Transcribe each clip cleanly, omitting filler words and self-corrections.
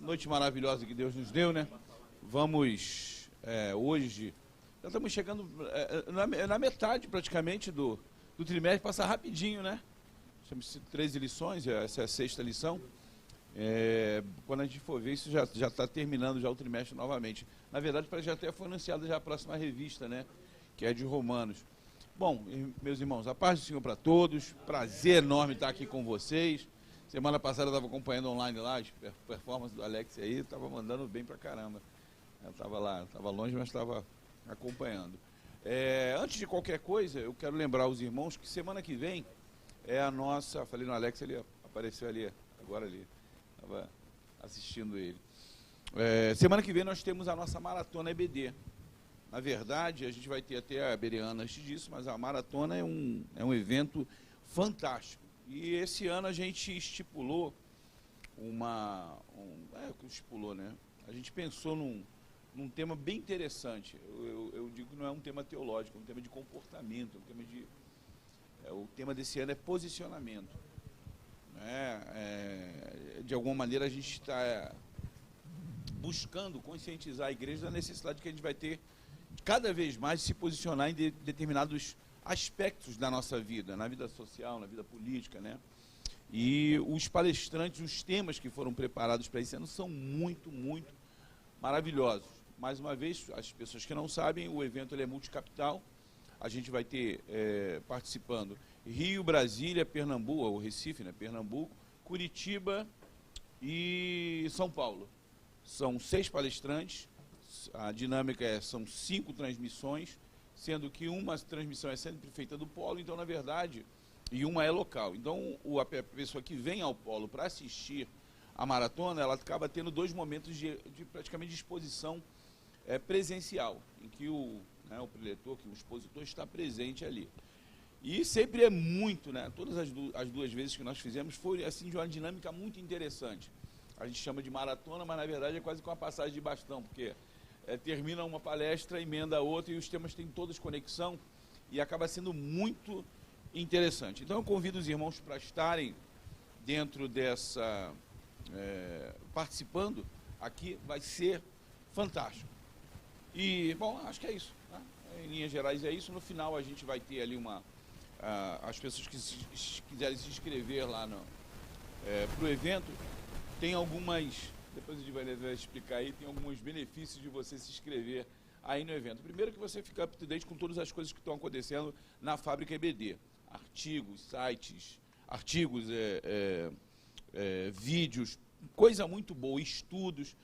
noite maravilhosa que Deus nos deu, né? Vamos, hoje, já estamos chegando na metade praticamente do trimestre, passa rapidinho, né? Temos 13 lições, essa é a 6ª lição. Quando a gente for ver, isso já está terminando já o trimestre novamente. Na verdade, já até foi anunciada já a próxima revista, né? Que é de Romanos. Bom, meus irmãos, a paz do Senhor para todos, prazer enorme estar aqui com vocês. Semana passada eu estava acompanhando online lá, as performances do Alex aí, estava mandando bem pra caramba. Eu estava lá, estava longe, mas estava acompanhando. Antes de qualquer coisa, eu quero lembrar os irmãos que semana que vem é a nossa, falei no Alex, ele apareceu ali, agora ali, estava assistindo ele. Semana que vem nós temos a nossa maratona EBD. Na verdade, a gente vai ter até a Bereana antes disso, mas a maratona é um evento fantástico. E esse ano a gente estipulou estipulou, né? A gente pensou num tema bem interessante. Eu digo que não é um tema teológico, é um tema de comportamento, o tema desse ano é posicionamento. De alguma maneira a gente está buscando conscientizar a igreja da necessidade que a gente vai ter cada vez mais de se posicionar em determinados aspectos da nossa vida, na vida social, na vida política, né? E os palestrantes, os temas que foram preparados para esse ano são muito, muito maravilhosos. Mais uma vez, as pessoas que não sabem, o evento ele é multicapital. A gente vai ter participando Rio, Brasília, Pernambuco, ou Recife, né? Pernambuco, Curitiba e São Paulo. São 6 palestrantes. A dinâmica são 5 transmissões, sendo que uma transmissão é sempre feita do polo, então, na verdade, e uma é local. Então, a pessoa que vem ao polo para assistir a maratona, ela acaba tendo 2 momentos de praticamente de exposição presencial, em que o preletor, que o expositor está presente ali. E sempre é muito, né? Todas as 2 vezes que nós fizemos foi assim de uma dinâmica muito interessante. A gente chama de maratona, mas na verdade é quase com uma passagem de bastão, porque termina uma palestra, emenda a outra e os temas têm todos conexão e acaba sendo muito interessante. Então eu convido os irmãos para estarem dentro dessa, participando aqui, vai ser fantástico. E, bom, acho que é isso. Tá? Em linhas gerais é isso. No final a gente vai ter ali as pessoas que quiserem se inscrever lá para o evento, tem algumas... Depois a gente vai explicar aí, tem alguns benefícios de você se inscrever aí no evento. Primeiro que você fica up to date com todas as coisas que estão acontecendo na fábrica EBD. Artigos, sites, vídeos, coisa muito boa, estudos.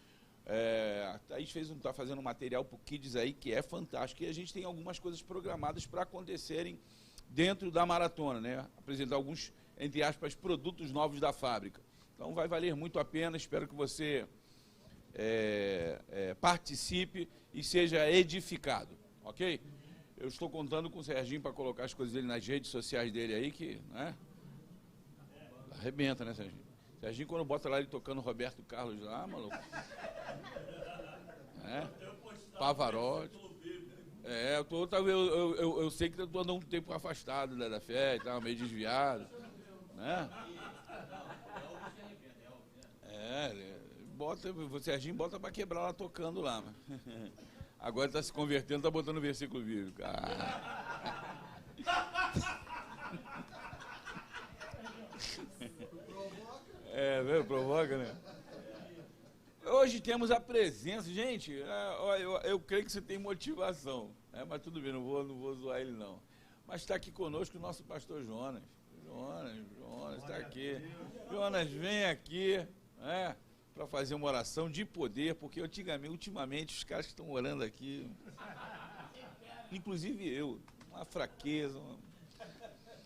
A Thaís está fazendo um material para o Kids aí que é fantástico. E a gente tem algumas coisas programadas para acontecerem dentro da maratona, né? Apresentar alguns, entre aspas, produtos novos da fábrica. Então vai valer muito a pena, espero que você participe e seja edificado, ok? Eu estou contando com o Serginho para colocar as coisas dele nas redes sociais dele aí, que, né? Arrebenta, né, Serginho? Serginho, quando bota lá ele tocando Roberto Carlos lá, maluco. Pavarotti. Eu sei que eu estou andando um tempo afastado da fé e tal, meio desviado, né? O Serginho bota para quebrar lá tocando lá. Agora está se convertendo, está botando versículo bíblico. Provoca, né? Hoje temos a presença, gente, eu creio que você tem motivação, né? Mas tudo bem, não vou zoar ele não. Mas está aqui conosco o nosso pastor Jonas. Jonas está aqui. Jonas, vem aqui, né? Para fazer uma oração de poder, porque ultimamente os caras que estão orando aqui, inclusive eu, uma fraqueza.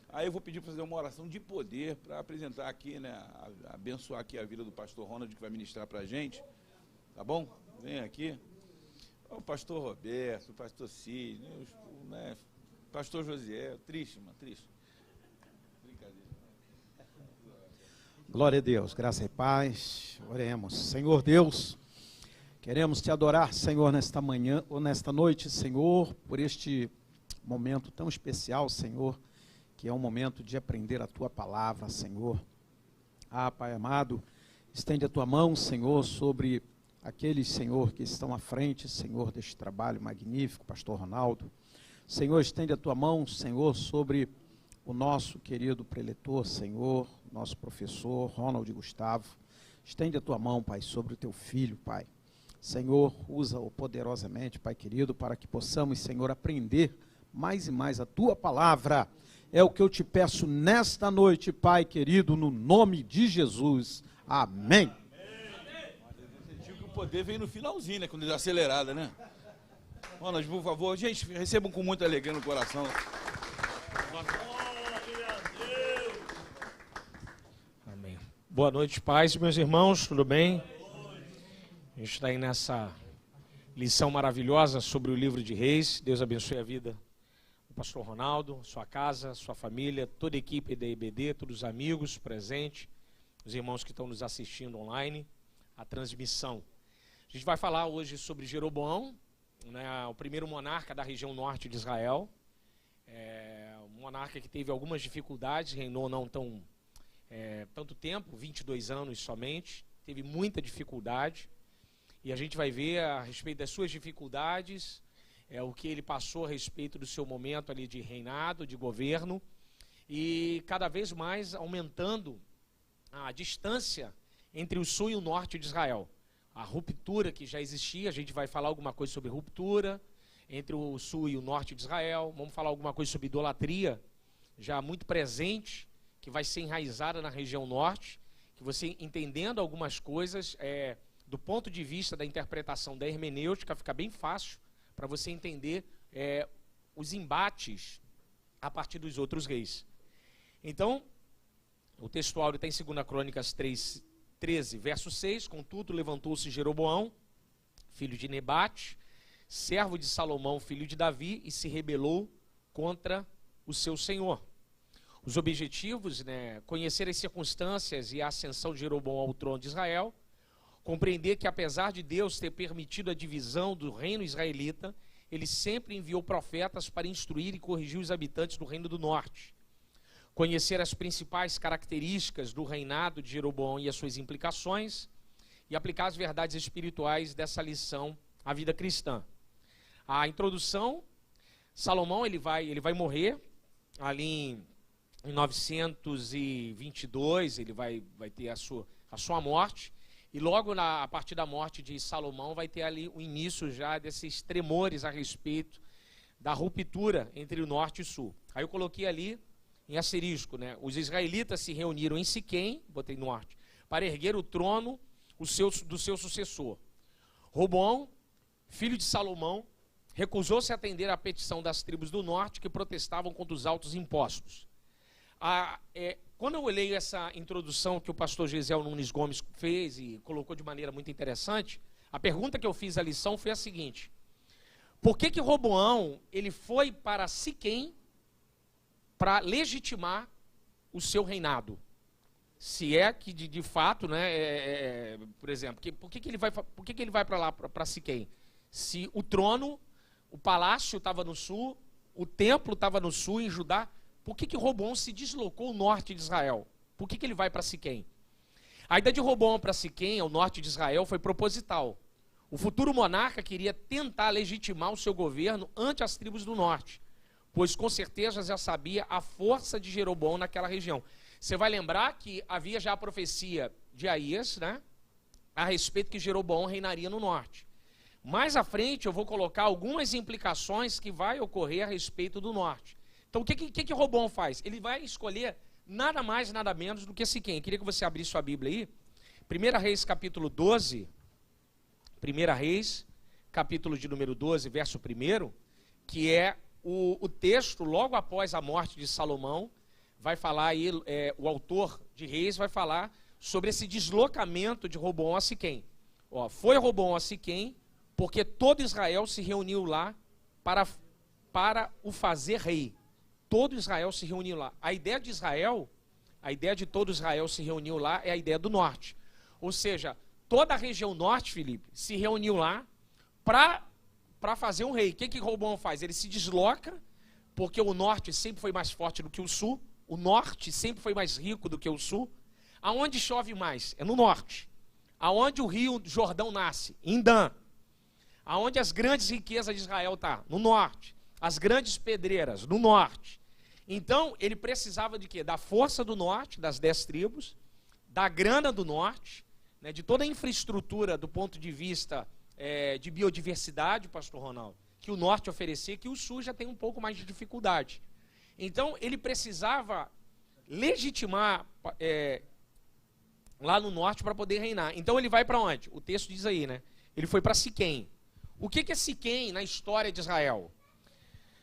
Aí eu vou pedir para fazer uma oração de poder para apresentar aqui, né, abençoar aqui a vida do pastor Ronald, que vai ministrar para a gente, tá bom? Vem aqui. O pastor Roberto, o pastor Cid, né, pastor Josiel, triste, mano, triste. Glória a Deus, graça e paz, oremos. Senhor Deus, queremos te adorar, Senhor, nesta manhã ou nesta noite, Senhor, por este momento tão especial, Senhor, que é um momento de aprender a tua palavra, Senhor. Pai amado, Estende a tua mão, Senhor, sobre aqueles, Senhor, que estão à frente, Senhor, deste trabalho magnífico, pastor Ronaldo. Senhor, estende a tua mão, Senhor, sobre o nosso querido preletor, Senhor, nosso professor, Ronald Gustavo. Estende a tua mão, Pai, sobre o teu filho, Pai. Senhor, usa-o poderosamente, Pai querido, para que possamos, Senhor, aprender mais e mais a tua palavra. É o que eu te peço nesta noite, Pai querido, no nome de Jesus. Amém. Você viu que o poder veio no finalzinho, né? Quando deu acelerada, né? Ronald, por favor, gente, recebam com muita alegria no coração. Amém. Boa noite, pais e meus irmãos, tudo bem? A gente está aí nessa lição maravilhosa sobre o livro de Reis. Deus abençoe a vida do pastor Ronaldo, sua casa, sua família, toda a equipe da IBD, todos os amigos presentes, os irmãos que estão nos assistindo online, a transmissão. A gente vai falar hoje sobre Jeroboão, né, o primeiro monarca da região norte de Israel. Um monarca que teve algumas dificuldades, reinou não tanto tempo, 22 anos somente, teve muita dificuldade. E a gente vai ver a respeito das suas dificuldades, o que ele passou a respeito do seu momento ali de reinado, de governo, e cada vez mais aumentando a distância entre o sul e o norte de Israel. A ruptura que já existia, a gente vai falar alguma coisa sobre ruptura entre o sul e o norte de Israel, vamos falar alguma coisa sobre idolatria, já muito presente, que vai ser enraizada na região norte, que você entendendo algumas coisas, do ponto de vista da interpretação da hermenêutica, fica bem fácil para você entender os embates a partir dos outros reis. Então, o textuário está em 2 Crônicas 13, verso 6, contudo levantou-se Jeroboão, filho de Nebate, servo de Salomão, filho de Davi, e se rebelou contra o seu senhor. Os objetivos, conhecer as circunstâncias e a ascensão de Jeroboão ao trono de Israel, compreender que apesar de Deus ter permitido a divisão do reino israelita, ele sempre enviou profetas para instruir e corrigir os habitantes do reino do norte. Conhecer as principais características do reinado de Jeroboão e as suas implicações, e aplicar as verdades espirituais dessa lição à vida cristã. A introdução, Salomão ele vai morrer ali em 922, ele vai ter a sua morte, e logo a partir da morte de Salomão vai ter ali o início já desses tremores a respeito da ruptura entre o norte e o sul. Aí eu coloquei ali em asterisco, os israelitas se reuniram em Siquém, botei norte, para erguer o trono do seu sucessor. Roboão, filho de Salomão, recusou-se a atender à petição das tribos do norte que protestavam contra os altos impostos. Quando eu olhei essa introdução que o pastor Gesiel Nunes Gomes fez e colocou de maneira muito interessante, a pergunta que eu fiz à lição foi a seguinte: por que Roboão ele foi para Siquém para legitimar o seu reinado? Se é que de fato, por exemplo, por que ele vai para lá, para Siquém? Se o trono, o palácio estava no sul, o templo estava no sul, em Judá, por que Roboão se deslocou ao norte de Israel? Por que ele vai para Siquém? A ideia de Roboão para Siquém, ao norte de Israel, foi proposital. O futuro monarca queria tentar legitimar o seu governo ante as tribos do norte, pois com certeza já sabia a força de Jeroboão naquela região. Você vai lembrar que havia já a profecia de Aías, a respeito que Jeroboão reinaria no norte. Mais à frente eu vou colocar algumas implicações que vai ocorrer a respeito do norte. Então o que Roboão faz? Ele vai escolher nada mais, nada menos do que Siquém. Eu queria que você abrisse sua Bíblia aí. 1 Reis, capítulo 12. 1 Reis, capítulo de número 12, verso 1, que é o texto, logo após a morte de Salomão, vai falar aí, o autor de Reis vai falar sobre esse deslocamento de Roboão a Siquém. Foi Roboão a Siquém, porque todo Israel se reuniu lá para o fazer rei. Todo Israel se reuniu lá. A ideia de Israel, a ideia de todo Israel se reuniu lá é a ideia do norte. Ou seja, toda a região norte, Felipe, se reuniu lá para fazer um rei. O que Roboão faz? Ele se desloca, porque o norte sempre foi mais forte do que o sul, o norte sempre foi mais rico do que o sul. Aonde chove mais? É no norte. Aonde o rio Jordão nasce? Em Dan. Aonde as grandes riquezas de Israel estão? No norte. As grandes pedreiras? No norte. Então, ele precisava de quê? Da força do norte, das 10 tribos, da grana do norte, né, de toda a infraestrutura do ponto de vista de biodiversidade, pastor Ronaldo, que o norte oferecia, que o sul já tem um pouco mais de dificuldade. Então, ele precisava legitimar lá no norte para poder reinar. Então, ele vai para onde? O texto diz aí, né? Ele foi para Siquém. O que é Siquém na história de Israel?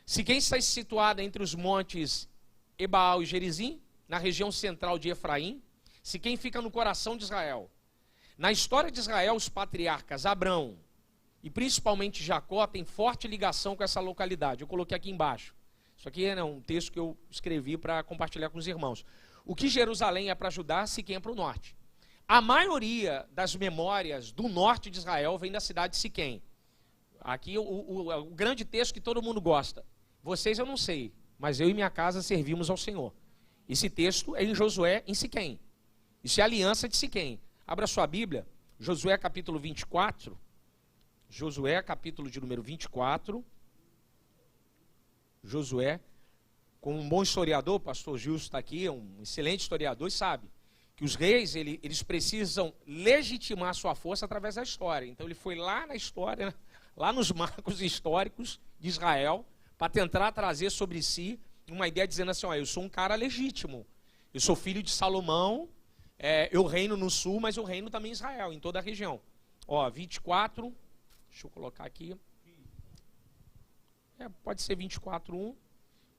Siquém está situada entre os montes Ebaal e Gerizim, na região central de Efraim. Siquém fica no coração de Israel. Na história de Israel, os patriarcas Abrão e principalmente Jacó têm forte ligação com essa localidade. Eu coloquei aqui embaixo. Isso aqui é um texto que eu escrevi para compartilhar com os irmãos. O que Jerusalém é para Judá, Siquém é para o norte. A maioria das memórias do norte de Israel vem da cidade de Siquém. Aqui o grande texto que todo mundo gosta. Vocês eu não sei, mas eu e minha casa servimos ao Senhor. Esse texto é em Josué, em Siquém. Isso é a aliança de Siquém. Abra sua Bíblia, Josué capítulo 24. Josué capítulo de número 24. Josué, como um bom historiador, o pastor Gilson está aqui, é um excelente historiador e sabe que os reis, eles precisam legitimar sua força através da história. Então ele foi lá na história, lá nos marcos históricos de Israel, para tentar trazer sobre si uma ideia dizendo assim, ó, eu sou um cara legítimo, eu sou filho de Salomão, eu reino no sul, mas eu reino também em Israel, em toda a região. Ó, 24, deixa eu colocar aqui, pode ser 24:1,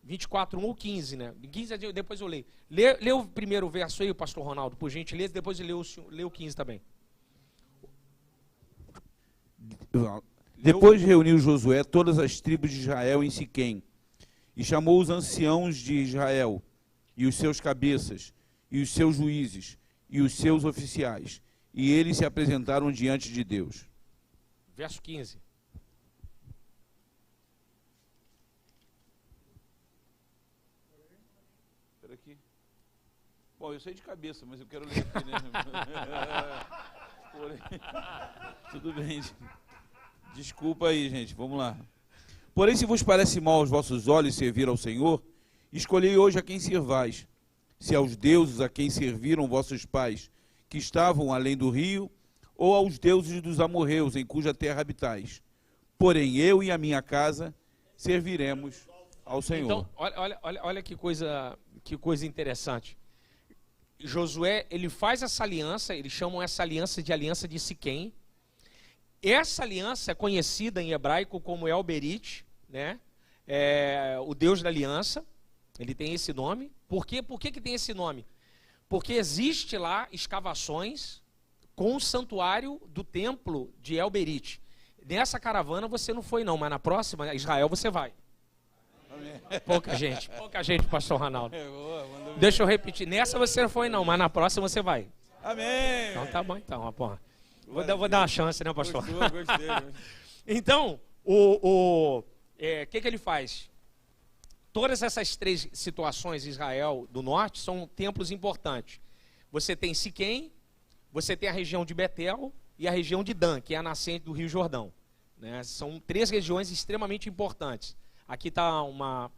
24:1 ou 15, né? 15 depois eu leio. Lê o primeiro verso aí, pastor Ronaldo, por gentileza, depois lê o 15 também. Depois reuniu Josué todas as tribos de Israel em Siquém, e chamou os anciãos de Israel, e os seus cabeças, e os seus juízes, e os seus oficiais, e eles se apresentaram diante de Deus. Verso 15. Espera aqui. Bom, eu sei de cabeça, mas eu quero ler aqui, né? Tudo bem, gente. Desculpa aí, gente, vamos lá. Porém, se vos parece mal aos vossos olhos servir ao Senhor, escolhei hoje a quem servais, se aos deuses a quem serviram vossos pais, que estavam além do rio, ou aos deuses dos amorreus, em cuja terra habitais. Porém, eu e a minha casa serviremos ao Senhor. Então, olha que coisa interessante. Josué, ele faz essa aliança, eles chamam essa aliança de Siquém. Essa aliança é conhecida em hebraico como El-Berit, né? O Deus da aliança, ele tem esse nome. Por quê? Por que tem esse nome? Porque existe lá escavações com o santuário do templo de El-Berit. Nessa caravana você não foi não, mas na próxima, Israel, você vai. Pouca gente, pastor Ronaldo. Deixa eu repetir, nessa você não foi não, mas na próxima você vai. Amém. Então tá bom então, porra. Vou dar uma chance, né, pastor? Gostei. Então, o que ele faz? Todas essas 3 situações em Israel do norte são templos importantes. Você tem Siquém, você tem a região de Betel e a região de Dan, que é a nascente do Rio Jordão. Né? São 3 regiões extremamente importantes. Aqui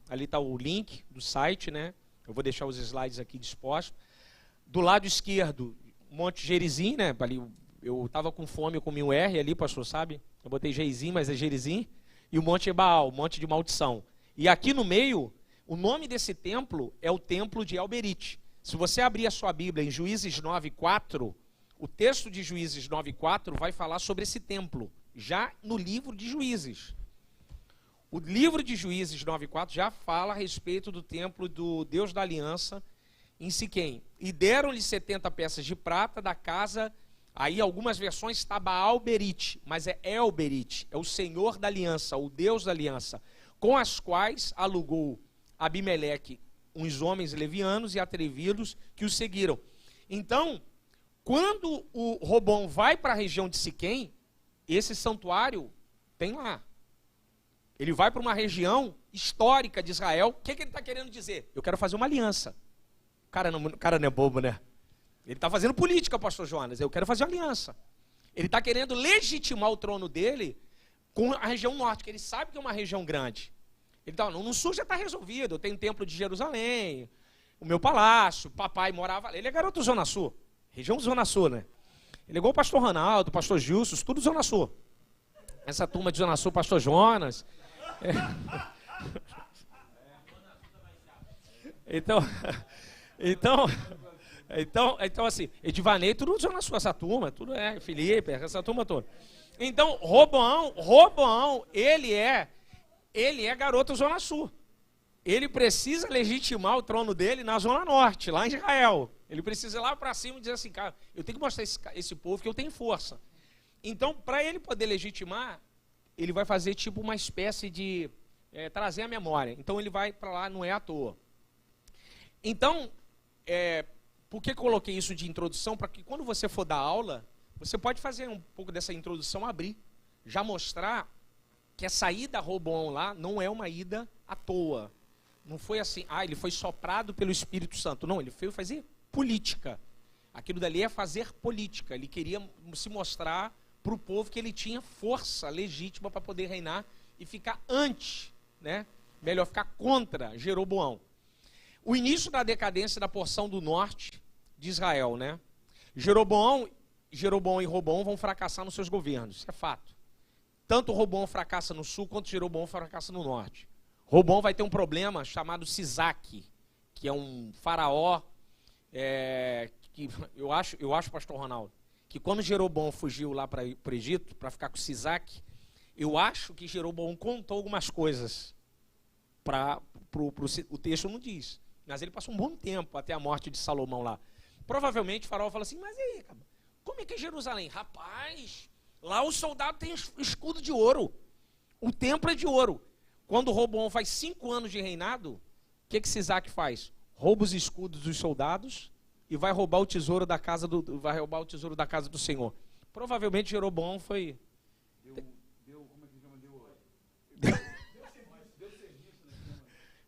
ali está o link do site, né? Eu vou deixar os slides aqui dispostos. Do lado esquerdo, Monte Gerizim, né? Ali, eu estava com fome, eu comi um R ali, pastor, sabe? Eu botei Gerizim, mas é Gerizim. E o Monte Ebaal, Monte de Maldição. E aqui no meio, o nome desse templo é o Templo de El-Berit. Se você abrir a sua Bíblia em Juízes 9:4, o texto de Juízes 9:4 vai falar sobre esse templo, já no livro de Juízes. O livro de Juízes 9:4 já fala a respeito do templo do Deus da Aliança em Siquém. E deram-lhe 70 peças de prata da casa, aí algumas versões está Baal-Berit, mas é El-Berit, é o Senhor da Aliança, o Deus da Aliança, com as quais alugou Abimeleque uns homens levianos e atrevidos que o seguiram. Então, quando o Robão vai para a região de Siquém, esse santuário tem lá. Ele vai para uma região histórica de Israel. O que ele está querendo dizer? Eu quero fazer uma aliança. O cara não é bobo, né? Ele está fazendo política, pastor Jonas. Eu quero fazer uma aliança. Ele está querendo legitimar o trono dele com a região norte, que ele sabe que é uma região grande. Ele tá, no sul já está resolvido. Eu tenho o templo de Jerusalém, o meu palácio, papai morava... Ele é garoto Zona Sul, região Zona Sul, né? Ele é igual o pastor Ronaldo, o pastor Gilson, tudo Zona Sul. Essa turma de Zona Sul, pastor Jonas. Então assim, Edivanei, tudo Zona Sul, essa turma, tudo Felipe, essa turma toda. Então, Roboão, ele é garoto Zona Sul. Ele precisa legitimar o trono dele na Zona Norte, lá em Israel. Ele precisa ir lá para cima e dizer assim, cara, eu tenho que mostrar esse povo que eu tenho força. Então, para ele poder legitimar, ele vai fazer tipo uma espécie de trazer a memória. Então, ele vai para lá, não é à toa. Então, por que coloquei isso de introdução? Para que quando você for dar aula, você pode fazer um pouco dessa introdução, abrir, já mostrar que essa ida a Roboão lá não é uma ida à toa. Não foi assim, ele foi soprado pelo Espírito Santo. Não, ele foi fazer política. Aquilo dali é fazer política. Ele queria se mostrar para o povo que ele tinha força legítima para poder reinar e ficar melhor, ficar contra Jeroboão. O início da decadência da porção do norte de Israel, né? Jeroboão e Roboão vão fracassar nos seus governos, isso é fato. Tanto Roboão fracassa no sul, quanto Jeroboão fracassa no norte. Roboão vai ter um problema chamado Sisaque, que é um faraó, que eu acho, pastor Ronaldo, que quando Jeroboão fugiu lá para o Egito, para ficar com Sisaque, eu acho que Jeroboão contou algumas coisas, o texto não diz, mas ele passou um bom tempo até a morte de Salomão lá. Provavelmente o faraó fala assim, mas e aí, como é que é Jerusalém? Rapaz, lá o soldado tem escudo de ouro, o templo é de ouro. Quando Roboão faz 5 anos de reinado, o que Sisaque faz? Rouba os escudos dos soldados e vai roubar o tesouro da casa do Senhor. Provavelmente Jeroboão foi...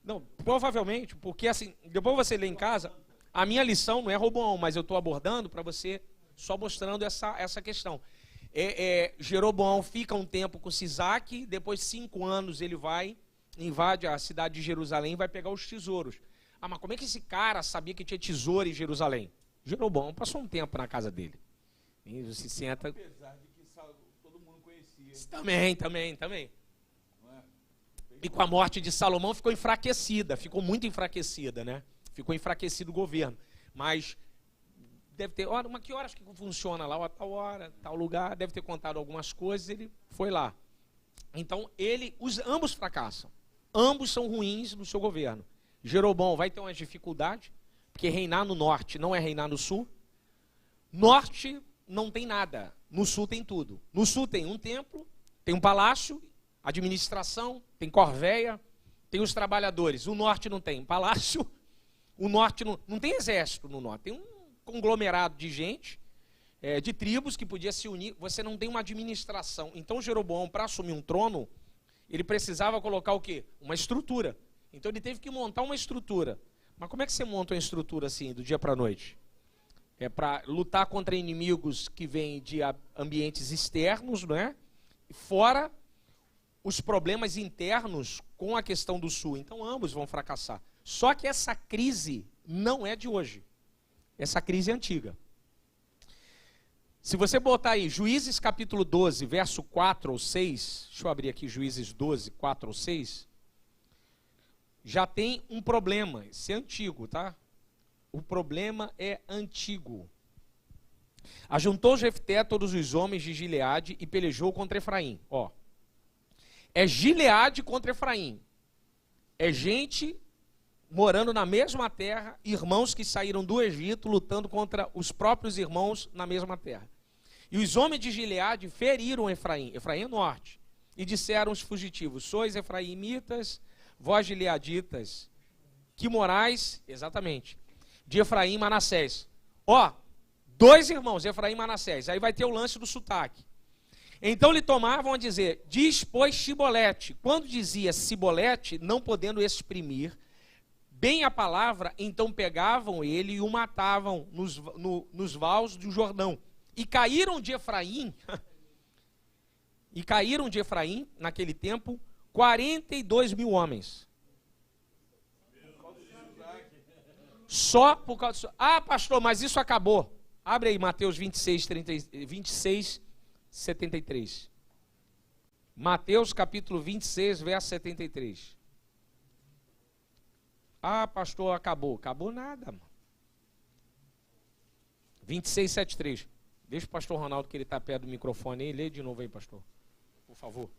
Não, provavelmente, porque assim, depois você lê em casa, a minha lição não é Roboão, mas eu estou abordando para você, só mostrando essa questão. Jeroboão fica um tempo com Sisaque, depois de 5 anos ele invade a cidade de Jerusalém e vai pegar os tesouros. Mas como é que esse cara sabia que tinha tesouro em Jerusalém? Jeroboão passou um tempo na casa dele. E se senta... Apesar de que todo mundo conhecia. Também. E com a morte de Salomão ficou muito enfraquecida, né? Ficou enfraquecido o governo. Mas deve ter, que horas que funciona lá? Tal hora, tal lugar, deve ter contado algumas coisas, ele foi lá. Então, ambos fracassam. Ambos são ruins no seu governo. Jeroboão vai ter uma dificuldade, porque reinar no norte não é reinar no sul. Norte não tem nada, no sul tem tudo. No sul tem um templo, tem um palácio, administração, tem corvéia, tem os trabalhadores. O norte não tem palácio, o norte não tem exército no norte, tem um conglomerado de gente, de tribos que podia se unir, você não tem uma administração. Então Jeroboão, para assumir um trono, ele precisava colocar o quê? Uma estrutura. Então ele teve que montar uma estrutura. Mas como é que você monta uma estrutura assim, do dia para a noite? É para lutar contra inimigos que vêm de ambientes externos, não é? Fora os problemas internos com a questão do sul. Então ambos vão fracassar. Só que essa crise não é de hoje. Essa crise é antiga. Se você botar aí Juízes capítulo 12, verso 4 ou 6, deixa eu abrir aqui Juízes 12, 4 ou 6, já tem um problema, esse é antigo, tá? O problema é antigo. Ajuntou Jefté todos os homens de Gileade e pelejou contra Efraim. É Gileade contra Efraim. É gente morando na mesma terra, irmãos que saíram do Egito lutando contra os próprios irmãos na mesma terra. E os homens de Gileade feriram Efraim é norte, e disseram os fugitivos, sois efraimitas, vós gileaditas, que morais, exatamente, de Efraim e Manassés. 2 irmãos, Efraim e Manassés, aí vai ter o lance do sotaque. Então lhe tomavam a dizer, diz pois Sibolete. Quando dizia Sibolete, não podendo exprimir bem a palavra, então pegavam ele e o matavam nos vales do Jordão. E caíram de Efraim, naquele tempo, 42.000 homens. Só por causa disso. Ah, pastor, mas isso acabou. Abre aí Mateus 26, 73. Mateus capítulo 26, verso 73. Ah, pastor, acabou. Acabou nada, mano. 26, 73. Deixa o pastor Ronaldo, que ele está perto do microfone aí. Lê de novo aí, pastor. Por favor.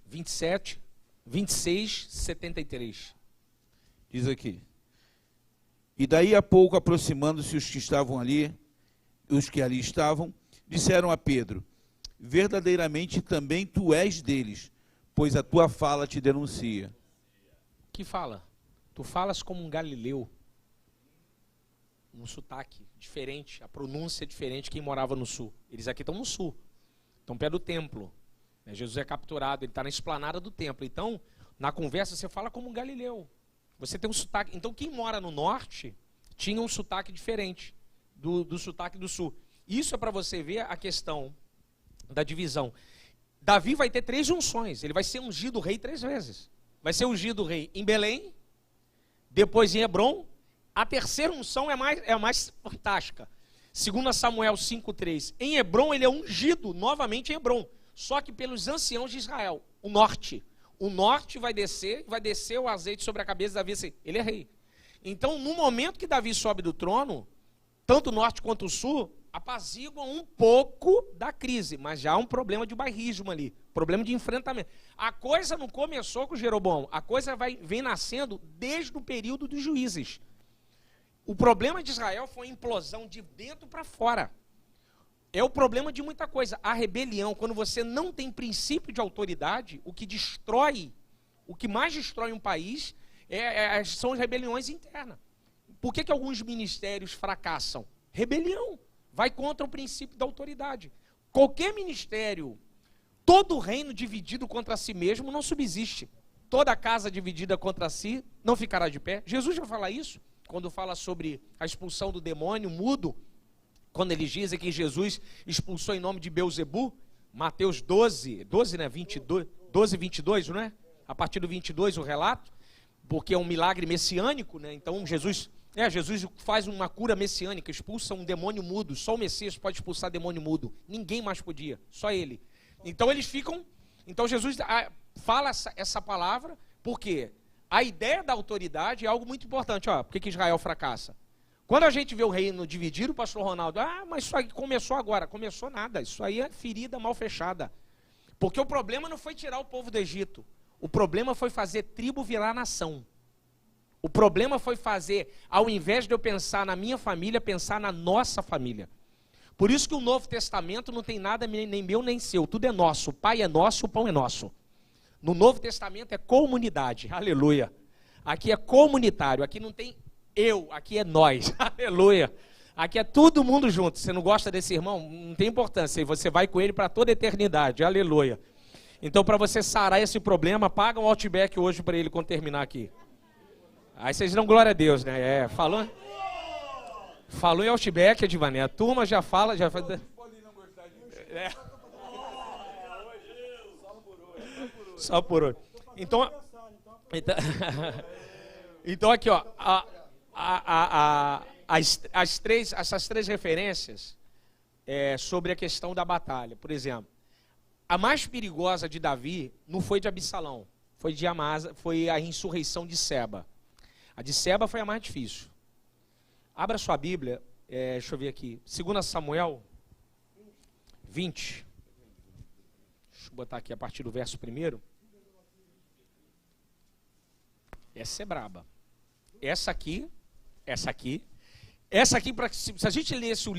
26, 73. Diz aqui. E daí a pouco, aproximando-se os que estavam ali, os que ali estavam, disseram a Pedro: verdadeiramente também tu és deles, pois a tua fala te denuncia. Que fala? Tu falas como um galileu. Um sotaque diferente, a pronúncia é diferente quem morava no sul. Eles aqui estão no sul, estão perto do templo. Jesus é capturado, ele está na esplanada do templo. Então, na conversa, você fala como um galileu. Você tem um sotaque. Então, quem mora no norte tinha um sotaque diferente do sotaque do sul. Isso é para você ver a questão da divisão. Davi vai ter 3 unções. Ele vai ser ungido rei 3 vezes. Vai ser ungido rei em Belém, depois em Hebrom. A terceira unção é a mais fantástica. 2 Samuel 5,3. Em Hebrom, ele é ungido novamente em Hebrom. Só que pelos anciãos de Israel, o norte. O norte vai descer o azeite sobre a cabeça de Davi, assim, ele é rei. Então, no momento que Davi sobe do trono, tanto o norte quanto o sul, apaziguam um pouco da crise, mas já há um problema de bairrismo ali, problema de enfrentamento. A coisa não começou com Jeroboão, a coisa vem nascendo desde o período dos juízes. O problema de Israel foi a implosão de dentro para fora. É o problema de muita coisa. A rebelião, quando você não tem princípio de autoridade, o que mais destrói um país são as rebeliões internas. Por que alguns ministérios fracassam? Rebelião. Vai contra o princípio da autoridade. Qualquer ministério, todo reino dividido contra si mesmo não subsiste. Toda casa dividida contra si não ficará de pé. Jesus já fala isso, quando fala sobre a expulsão do demônio mudo, quando eles dizem que Jesus expulsou em nome de Beelzebu, Mateus 12, né, 22, não é? A partir do 22 o relato, porque é um milagre messiânico, né? Então Jesus faz uma cura messiânica, expulsa um demônio mudo, só o Messias pode expulsar demônio mudo, ninguém mais podia, só ele. Então Jesus fala essa palavra, porque a ideia da autoridade é algo muito importante. Por que Israel fracassa? Quando a gente vê o reino dividido, o pastor Ronaldo, mas isso aí começou agora. Começou nada, isso aí é ferida mal fechada. Porque o problema não foi tirar o povo do Egito. O problema foi fazer tribo virar nação. O problema foi fazer, ao invés de eu pensar na minha família, pensar na nossa família. Por isso que o Novo Testamento não tem nada nem meu nem seu. Tudo é nosso. O Pai é nosso, o pão é nosso. No Novo Testamento é comunidade. Aleluia. Aqui é comunitário. Aqui não tem eu, aqui é nós, aleluia. Aqui é todo mundo junto. Você não gosta desse irmão? Não tem importância, você vai com ele para toda a eternidade, aleluia. Então, para você sarar esse problema, paga um Outback hoje para ele quando terminar aqui. Aí vocês dão glória a Deus, né? Falou em Outback, Edvané, a turma já fala, Só por hoje. Então aqui, ó, essas três referências sobre a questão da batalha. Por exemplo, a mais perigosa de Davi não foi de Absalão, foi de Amasa, foi a insurreição de Seba. A de Seba foi a mais difícil. Abra sua Bíblia, deixa eu ver aqui, 2 Samuel 20. Deixa eu botar aqui a partir do verso 1. Essa é braba. Essa aqui, se a gente lesse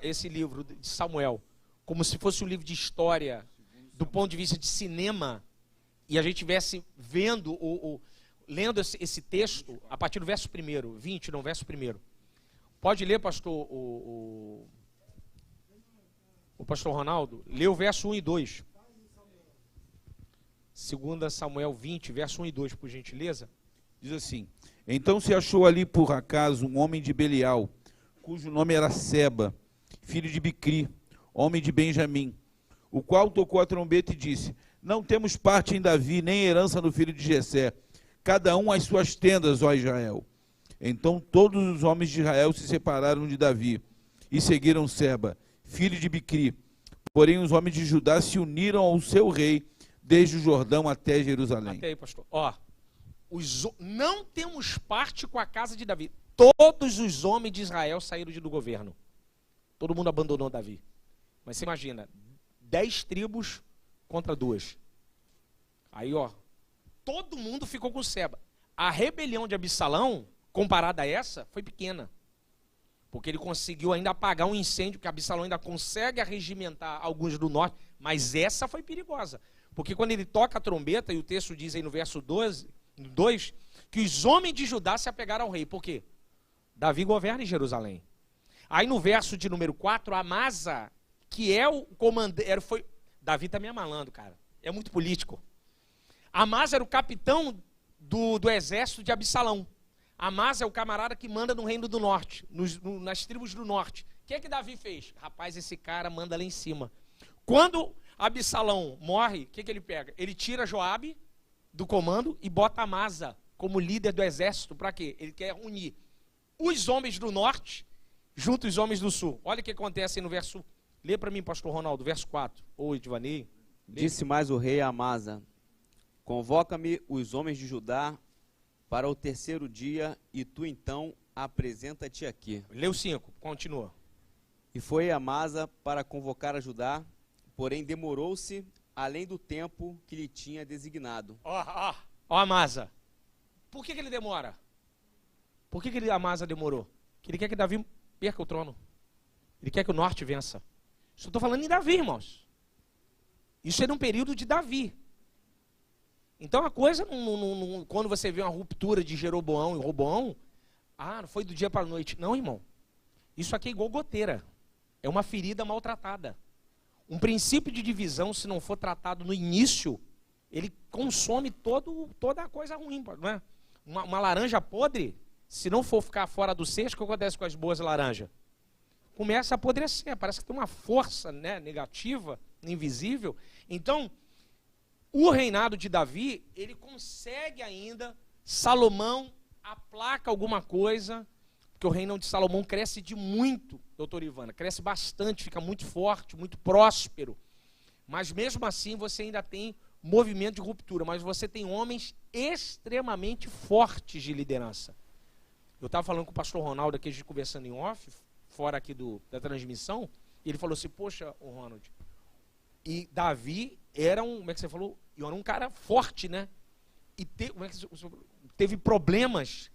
esse livro de Samuel, como se fosse um livro de história, do ponto de vista de cinema, e a gente estivesse lendo esse texto, a partir do verso 1, 20, não, verso 1. Pode ler, pastor, o pastor Ronaldo? Lê o verso 1 e 2. 2 Samuel 20, verso 1 e 2, por gentileza. Diz assim: então se achou ali por acaso um homem de Belial, cujo nome era Seba, filho de Bicri, homem de Benjamim, o qual tocou a trombeta e disse: não temos parte em Davi, nem herança no filho de Jessé, cada um às suas tendas, ó Israel. Então todos os homens de Israel se separaram de Davi e seguiram Seba, filho de Bicri. Porém os homens de Judá se uniram ao seu rei, desde o Jordão até Jerusalém. Até aí, pastor. Ó, não temos parte com a casa de Davi. Todos os homens de Israel saíram do governo. Todo mundo abandonou Davi. Mas você imagina, 10 tribos contra 2. Aí, ó, todo mundo ficou com Seba. A rebelião de Absalão, comparada a essa, foi pequena. Porque ele conseguiu ainda apagar um incêndio, que Absalão ainda consegue arregimentar alguns do norte, mas essa foi perigosa. Porque quando ele toca a trombeta, e o texto diz aí no verso 2, que os homens de Judá se apegaram ao rei. Por quê? Davi governa em Jerusalém. Aí no verso de número 4, Amasa, que é o comandante, Davi também é malandro, cara. É muito político. Amasa era o capitão do exército de Absalão. Amasa é o camarada que manda no reino do norte, nas tribos do norte. O que é que Davi fez? Rapaz, esse cara manda lá em cima. Quando Absalão morre, o que ele pega? Ele tira Joabe do comando e bota Amasa como líder do exército. Para quê? Ele quer unir os homens do norte junto aos homens do sul. Olha o que acontece aí no verso... Lê para mim, pastor Ronaldo, verso 4. Ou Edvanei. Disse mais o rei a Amasa: convoca-me os homens de Judá para o 3º dia, e tu então apresenta-te aqui. Lê o 5, continua. E foi Amasa para convocar a Judá, porém demorou-se além do tempo que lhe tinha designado. Ó, Amasa. Por que ele demora? Por que Amasa demorou? Que ele quer que Davi perca o trono. Ele quer que o norte vença. Isso eu estou falando em Davi, irmãos. Isso é num período de Davi. Então a coisa, quando você vê uma ruptura de Jeroboão e Roboão, não foi do dia para a noite. Não, irmão. Isso aqui é igual goteira. É uma ferida maltratada. Um princípio de divisão, se não for tratado no início, ele consome toda a coisa ruim. Não é? Uma laranja podre, se não for ficar fora do cesto, o que acontece com as boas laranjas? Começa a apodrecer, parece que tem uma força, né, negativa, invisível. Então, o reinado de Davi, ele consegue ainda, Salomão aplaca alguma coisa, porque o reino de Salomão cresce de muito, doutor Ivana, cresce bastante, fica muito forte, muito próspero. Mas mesmo assim você ainda tem movimento de ruptura, mas você tem homens extremamente fortes de liderança. Eu estava falando com o pastor Ronaldo aqui, a gente conversando em off, fora aqui da transmissão, e ele falou assim: poxa, o Ronald, e Davi era como é que você falou? Era um cara forte, né? E teve problemas,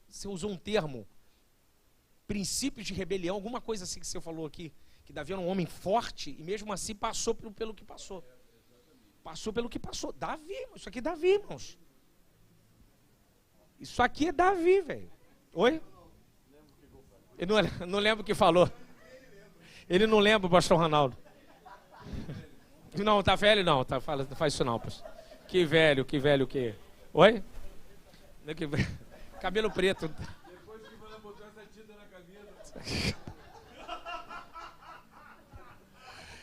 você usou um termo, princípios de rebelião, alguma coisa assim que você falou aqui, que Davi era um homem forte, e mesmo assim passou pelo que passou. Passou pelo que passou. Davi, isso aqui é Davi, irmãos. Isso aqui é Davi, velho. Oi? Ele não lembra o que falou. Ele não lembra, o pastor Ronaldo. Não, tá velho não, não faz isso não, pastor. Que velho o quê? Oi? Cabelo preto. Depois que vai botar essa tinta na camisa.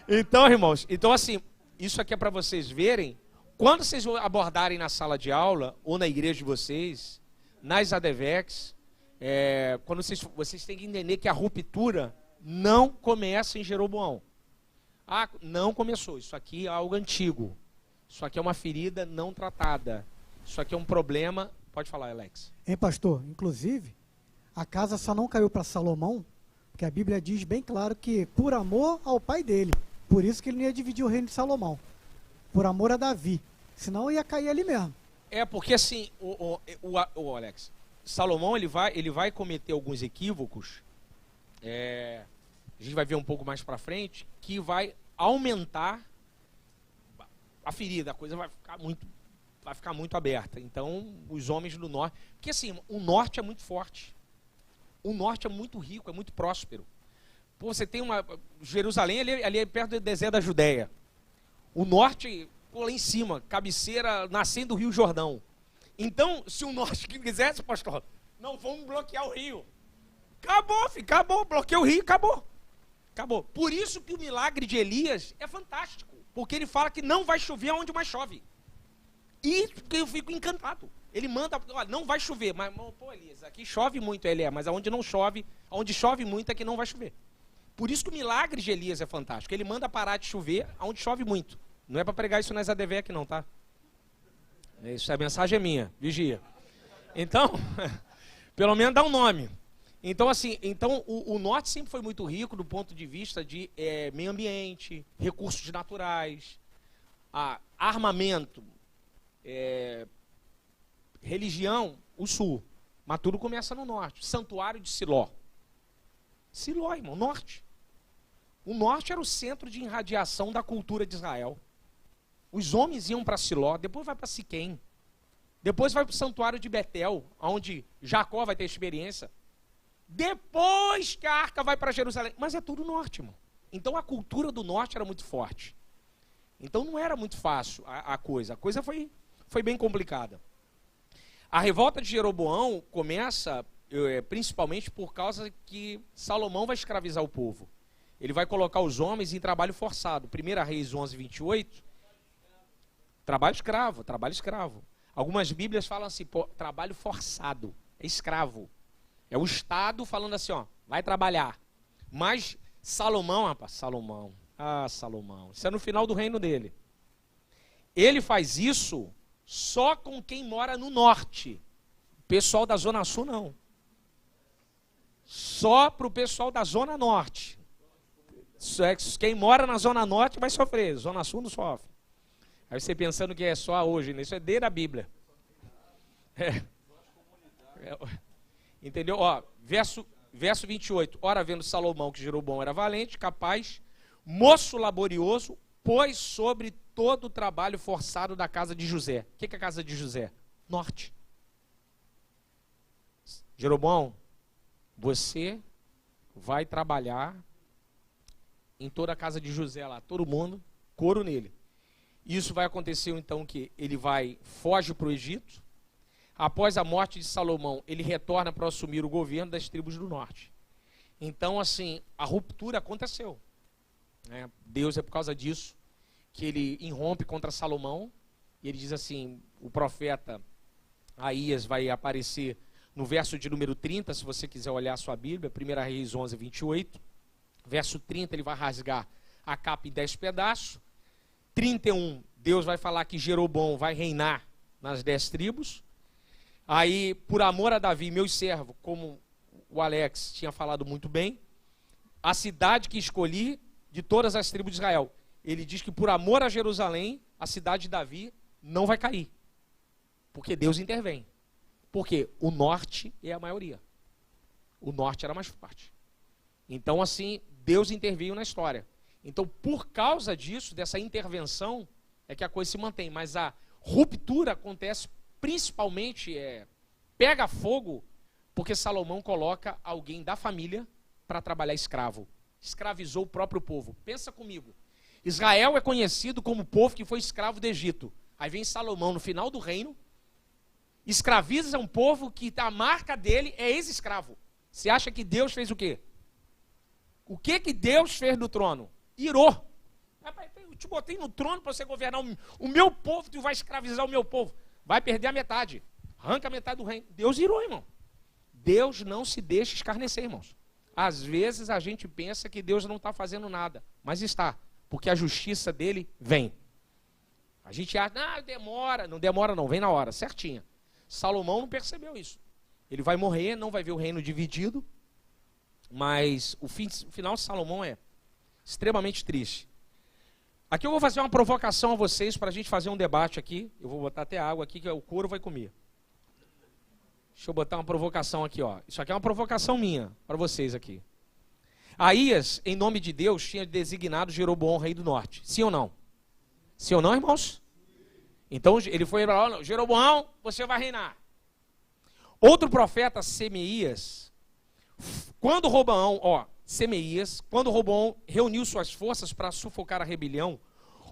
Então, irmãos, assim, isso aqui é para vocês verem, quando vocês abordarem na sala de aula, ou na igreja de vocês, nas ADVEX, quando vocês têm que entender que a ruptura não começa em Jeroboão. Não começou. Isso aqui é algo antigo. Isso aqui é uma ferida não tratada. Isso aqui é um problema. Pode falar, Alex. Pastor? Inclusive, a casa só não caiu para Salomão, porque a Bíblia diz bem claro que por amor ao pai dele. Por isso que ele não ia dividir o reino de Salomão. Por amor a Davi. Senão ia cair ali mesmo. Porque assim, o Alex, Salomão ele vai cometer alguns equívocos, a gente vai ver um pouco mais para frente, que vai aumentar a ferida, a coisa vai ficar muito aberta. Então, os homens do norte, porque assim, o norte é muito forte, o norte é muito rico, é muito próspero. Pô, você tem Jerusalém ali é perto do deserto da Judéia. O norte, ficou lá em cima, cabeceira, nascendo do Rio Jordão. Então, se o norte quisesse, pastor, não, vamos bloquear o rio. Acabou, filho, acabou, bloqueia o rio, acabou. Acabou. Por isso que o milagre de Elias é fantástico, porque ele fala que não vai chover onde mais chove. E eu fico encantado. Ele manda, olha, não vai chover, mas, pô, Elias, aqui chove muito, mas aonde não chove, onde chove muito é que não vai chover. Por isso que o milagre de Elias é fantástico. Ele manda parar de chover onde chove muito. Não é para pregar isso nas ADV aqui não, tá? Isso, a mensagem é minha, vigia. Então, pelo menos dá um nome. Então, assim, o norte sempre foi muito rico do ponto de vista de meio ambiente, recursos naturais, armamento, religião, o sul. Mas tudo começa no norte. Santuário de Siló. Siló, irmão, norte. O norte era o centro de irradiação da cultura de Israel. Os homens iam para Siló, depois vai para Siquém. Depois vai para o santuário de Betel, onde Jacó vai ter experiência. Depois que a arca vai para Jerusalém. Mas é tudo norte, irmão. Então a cultura do norte era muito forte. Então não era muito fácil a coisa. A coisa foi bem complicada. A revolta de Jeroboão começa principalmente por causa que Salomão vai escravizar o povo. Ele vai colocar os homens em trabalho forçado. 1 Reis 11, 28. Trabalho escravo. Algumas bíblias falam assim, trabalho forçado, é escravo. É o Estado falando assim, ó, vai trabalhar. Mas Salomão, rapaz, Salomão, isso é no final do reino dele. Ele faz isso só com quem mora no norte. O pessoal da Zona Sul, não. Só para o pessoal da Zona Norte. Quem mora na Zona Norte vai sofrer, Zona Sul não sofre. Aí você pensando que é só hoje, né? Isso é desde a Bíblia. Entendeu? Ó, verso 28. Ora, vendo Salomão que Jeroboão era valente, capaz, moço laborioso, pôs sobre todo o trabalho forçado da casa de José. O que é a casa de José? Norte. Jeroboão, você vai trabalhar em toda a casa de José lá, todo mundo, couro nele. Isso vai acontecer então que ele foge para o Egito. Após a morte de Salomão, ele retorna para assumir o governo das tribos do norte. Então, assim, a ruptura aconteceu. Deus é por causa disso que ele irrompe contra Salomão. E ele diz assim, o profeta Aías vai aparecer no verso de número 30, se você quiser olhar a sua Bíblia, 1 Reis 11, 28. Verso 30, ele vai rasgar a capa em 10 pedaços. 31, Deus vai falar que Jeroboão vai reinar nas 10 tribos. Aí, por amor a Davi, meu servo, como o Alex tinha falado muito bem, a cidade que escolhi de todas as tribos de Israel. Ele diz que por amor a Jerusalém, a cidade de Davi não vai cair. Porque Deus intervém. Porque o norte é a maioria. O norte era mais forte. Então, assim, Deus interveio na história. Então, por causa disso, dessa intervenção, é que a coisa se mantém. Mas a ruptura acontece principalmente, pega fogo, porque Salomão coloca alguém da família para trabalhar escravo. Escravizou o próprio povo. Pensa comigo. Israel é conhecido como o povo que foi escravo do Egito. Aí vem Salomão no final do reino, escraviza um povo que a marca dele é ex-escravo. Você acha que Deus fez o quê? O que Deus fez no trono? Irou. Eu te botei no trono para você governar o meu povo, tu vai escravizar o meu povo. Vai perder a metade. Arranca a metade do reino. Deus irou, irmão. Deus não se deixa escarnecer, irmãos. Às vezes a gente pensa que Deus não está fazendo nada, mas está, porque a justiça dele vem. A gente acha, demora. Não demora não, vem na hora, certinha. Salomão não percebeu isso. Ele vai morrer, não vai ver o reino dividido, mas o final de Salomão é extremamente triste. Aqui eu vou fazer uma provocação a vocês para a gente fazer um debate aqui. Eu vou botar até água aqui que o couro vai comer. Deixa eu botar uma provocação aqui, ó. Isso aqui é uma provocação minha para vocês aqui. Aías, em nome de Deus, tinha designado Jeroboão rei do norte. Sim ou não? Sim ou não, irmãos? Então ele foi para lá, Jeroboão, você vai reinar. Outro profeta, Semeias, quando Roboão reuniu suas forças para sufocar a rebelião,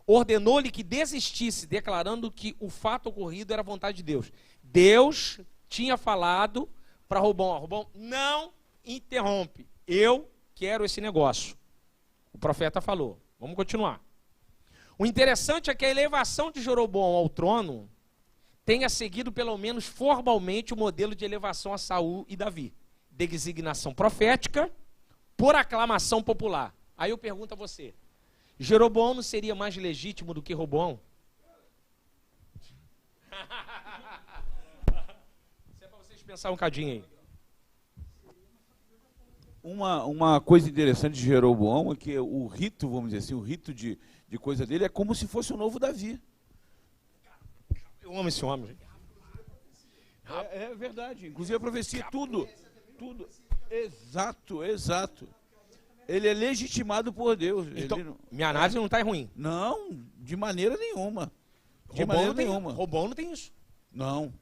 ordenou-lhe que desistisse, declarando que o fato ocorrido era a vontade de Deus. Deus tinha falado para Roboão: Roboão, não interrompe, eu quero esse negócio. O profeta falou. Vamos continuar. O interessante é que a elevação de Jeroboão ao trono tenha seguido pelo menos formalmente o modelo de elevação a Saul e Davi. Designação profética por aclamação popular. Aí eu pergunto a você, Jeroboão não seria mais legítimo do que Roboão? Isso é para vocês pensarem um cadinho aí. Uma coisa interessante de Jeroboão é que o rito, vamos dizer assim, o rito de coisa dele é como se fosse o novo Davi. Eu amo esse homem, gente. É verdade, inclusive a profecia, tudo. Exato. Ele é legitimado por Deus. Então, minha análise não está ruim. Não, de maneira nenhuma. Roboão não tem isso. Não.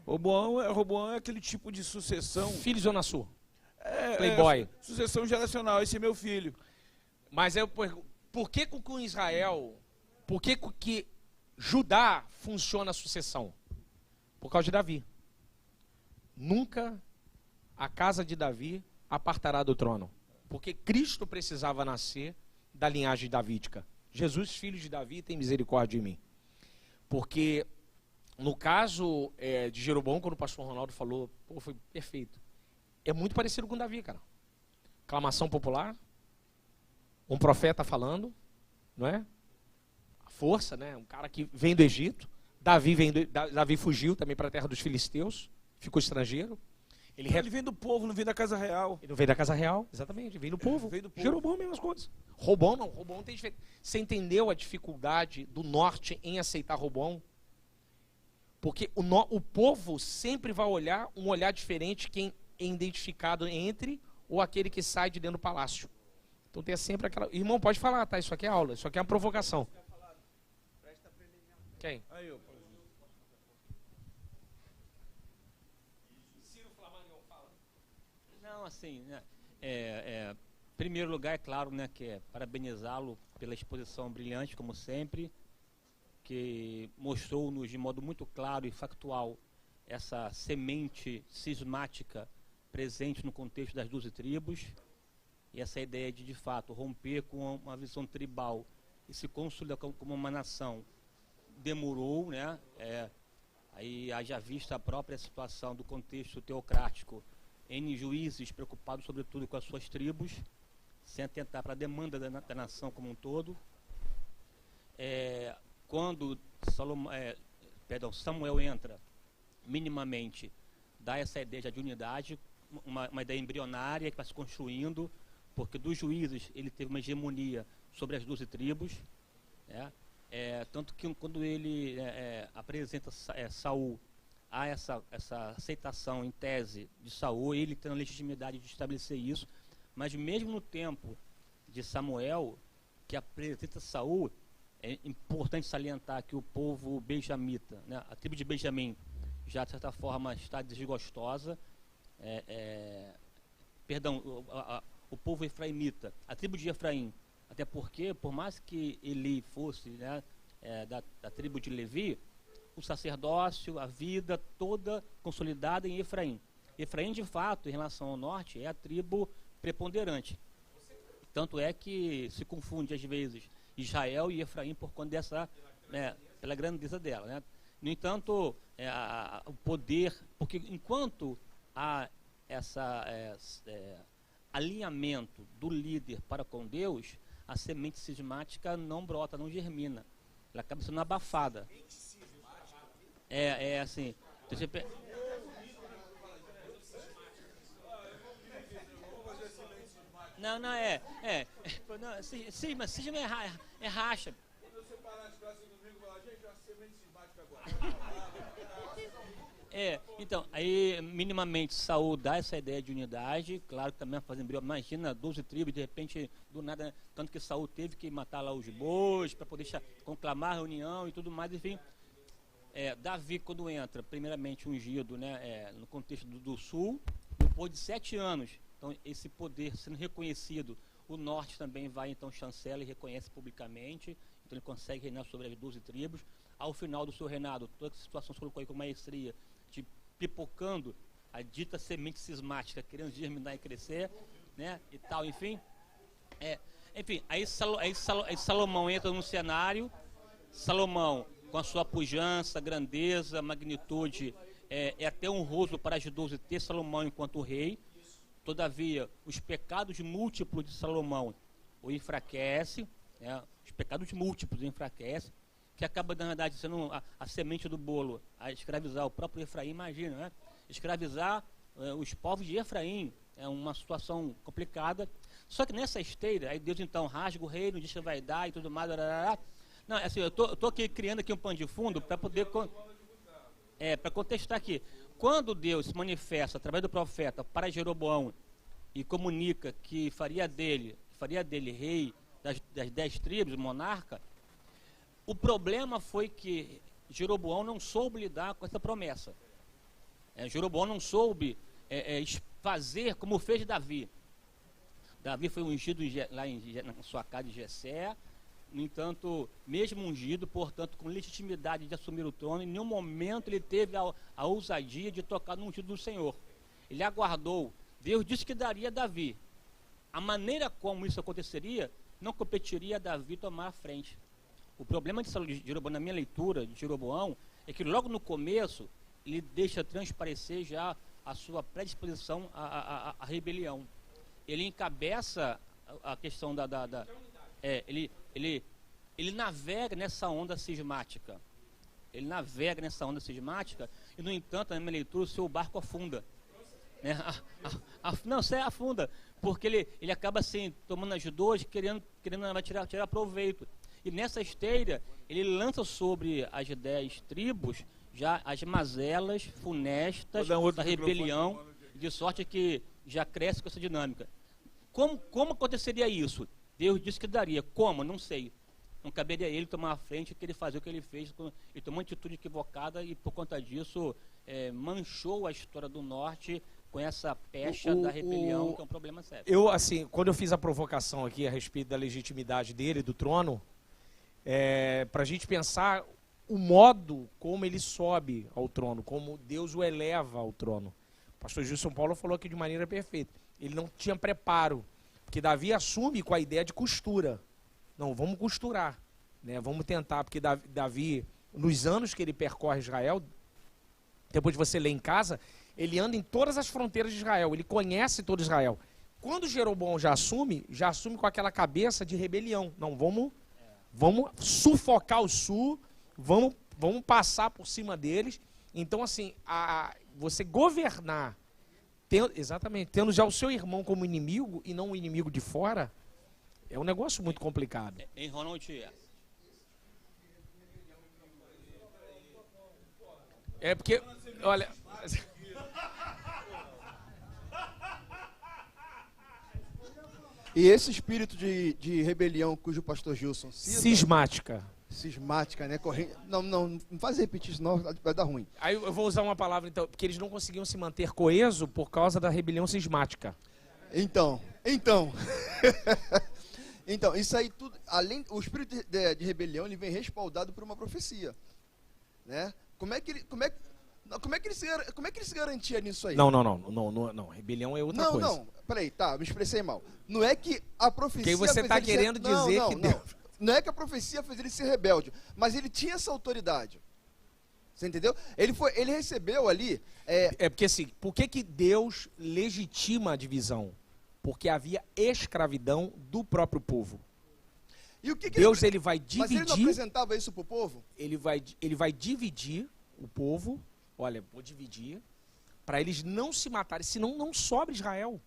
Roboão é aquele tipo de sucessão. Filho de Zona Sul. Playboy. Sucessão geracional, esse é meu filho. Mas eu pergunto, por que com Israel, por que Judá funciona a sucessão? Por causa de Davi. Nunca a casa de Davi apartará do trono. Porque Cristo precisava nascer da linhagem davídica. Jesus, filho de Davi, tem misericórdia de mim. Porque no caso de Jeroboão, quando o pastor Ronaldo falou, foi perfeito. É muito parecido com Davi, cara. Aclamação popular, um profeta falando, não é? A força, né? Um cara que vem do Egito. Davi fugiu também para a terra dos filisteus, ficou estrangeiro. Ele vem do povo, não vem da casa real. Ele não vem da casa real, exatamente, vem do povo. Jeroboão, mesmas coisas. Roboão não, Roboão tem diferença. Você entendeu a dificuldade do norte em aceitar Roboão? Porque o povo sempre vai olhar um olhar diferente quem é identificado entre ou aquele que sai de dentro do palácio. Então tem sempre aquela... Irmão, pode falar, tá? Isso aqui é aula, isso aqui é uma provocação. Quem? Não, assim, né, em primeiro lugar, é claro, né, que é parabenizá-lo pela exposição brilhante, como sempre, que mostrou-nos de modo muito claro e factual essa semente cismática presente no contexto das 12 tribos, e essa ideia de fato, romper com uma visão tribal e se consolidar como uma nação demorou, né? Aí haja vista a própria situação do contexto teocrático, N juízes preocupados sobretudo com as suas tribos, sem atentar para a demanda da nação como um todo. Quando Samuel entra, minimamente, dá essa ideia de unidade, uma ideia embrionária que vai se construindo, porque dos juízes ele teve uma hegemonia sobre as 12 tribos, tanto que quando ele apresenta Saul a essa aceitação em tese de Saul, ele tem a legitimidade de estabelecer isso, mas mesmo no tempo de Samuel, que apresenta Saul, é importante salientar que o povo benjamita, né, a tribo de Benjamim, já de certa forma está desgostosa, o povo efraimita, a tribo de Efraim, até porque, por mais que ele fosse, né, da tribo de Levi, o sacerdócio, a vida toda consolidada em Efraim. Efraim, de fato, em relação ao norte, é a tribo preponderante. Tanto é que se confunde, às vezes, Israel e Efraim por conta dessa, pela grandeza dela, né? No entanto, o poder, porque enquanto há alinhamento do líder para com Deus, a semente cismática não brota, não germina. Ela acaba sendo abafada. Assim. Cisma é racha. Quando eu separar as classes domingo, eu falo, gente, a semente cismática agora. Então, aí minimamente Saul dá essa ideia de unidade, claro que também fazendo imagina 12 tribos, de repente, do nada, né? Tanto que Saul teve que matar lá os bois para poder conclamar a reunião e tudo mais, enfim. Davi, quando entra, primeiramente ungido, né, no contexto do sul, depois de 7 anos, então esse poder sendo reconhecido, o norte também vai, então, chancela e reconhece publicamente. Então ele consegue reinar sobre as 12 tribos. Ao final do seu reinado, toda a situação se colocou aí com maestria, de pipocando a dita semente cismática, querendo germinar e crescer, né? E tal, enfim. Enfim, aí Salomão entra no cenário. Salomão, com a sua pujança, grandeza, magnitude, é até honroso para as 12 ter Salomão enquanto rei. Todavia, os pecados múltiplos de Salomão o enfraquece, os pecados múltiplos o enfraquece, que acaba, na verdade, sendo a semente do bolo, a escravizar o próprio Efraim. Imagina, né? Escravizar os povos de Efraim é uma situação complicada. Só que nessa esteira, aí Deus então rasga o reino, diz que vai dar e tudo mais. Não, assim, eu tô aqui criando aqui um pano de fundo para poder para contestar aqui. Quando Deus se manifesta através do profeta para Jeroboão e comunica que faria dele rei das 10 tribos, monarca, o problema foi que Jeroboão não soube lidar com essa promessa. Jeroboão não soube fazer como fez Davi. Davi foi ungido lá na sua casa de Jessé. No entanto, mesmo ungido, portanto, com legitimidade de assumir o trono, em nenhum momento ele teve a ousadia de tocar no ungido do Senhor. Ele aguardou. Deus disse que daria a Davi. A maneira como isso aconteceria, não competiria a Davi tomar a frente. O problema de Jeroboão, na minha leitura de Jeroboão, é que logo no começo, ele deixa transparecer já a sua predisposição à rebelião. Ele encabeça a questão ele navega nessa onda cismática. Ele navega nessa onda cismática e, no entanto, na minha leitura, o seu barco afunda. Né? Não, você afunda, porque ele acaba assim, tomando as dores, querendo tirar proveito. E nessa esteira, ele lança sobre as 10 tribos já as mazelas funestas da rebelião, de sorte que já cresce com essa dinâmica. Como aconteceria isso? Deus disse que daria. Como? Não sei. Não caberia a ele tomar a frente, que ele fazia o que ele fez. Ele tomou uma atitude equivocada e, por conta disso, manchou a história do norte com essa pecha da rebelião, que é um problema sério. Eu, assim, quando eu fiz a provocação aqui a respeito da legitimidade dele, do trono, para a gente pensar o modo como ele sobe ao trono, como Deus o eleva ao trono. O pastor Gilson Paulo falou aqui de maneira perfeita. Ele não tinha preparo. Porque Davi assume com a ideia de costura. Não, vamos costurar, né? Vamos tentar, porque Davi, nos anos que ele percorre Israel, depois de você ler em casa, ele anda em todas as fronteiras de Israel, ele conhece todo Israel. Quando Jeroboão já assume com aquela cabeça de rebelião. Não, vamos sufocar o sul, vamos passar por cima deles. Então, assim, você governar tendo já o seu irmão como inimigo e não um inimigo de fora, é um negócio muito complicado. Em Ronald, porque, olha... E esse espírito de rebelião cujo pastor Gilson cita... Cismática, né? Não faz repetir isso, não vai dar ruim. Aí eu vou usar uma palavra, então, porque eles não conseguiam se manter coeso por causa da rebelião cismática. Então, isso aí tudo, o espírito de rebelião, ele vem respaldado por uma profecia, né? Como é que ele se garantia nisso aí? Não, rebelião é outra coisa. Não, peraí, me expressei mal. Não é que a profecia... Porque você está querendo dizer que Deus... Não é que a profecia fez ele ser rebelde, mas ele tinha essa autoridade. Você entendeu? Ele recebeu ali... porque assim, por que Deus legitima a divisão? Porque havia escravidão do próprio povo. E o que Deus ele vai dividir... Mas ele não apresentava isso para o povo? Ele vai dividir o povo, olha, vou dividir, para eles não se matarem, senão não sobra Israel.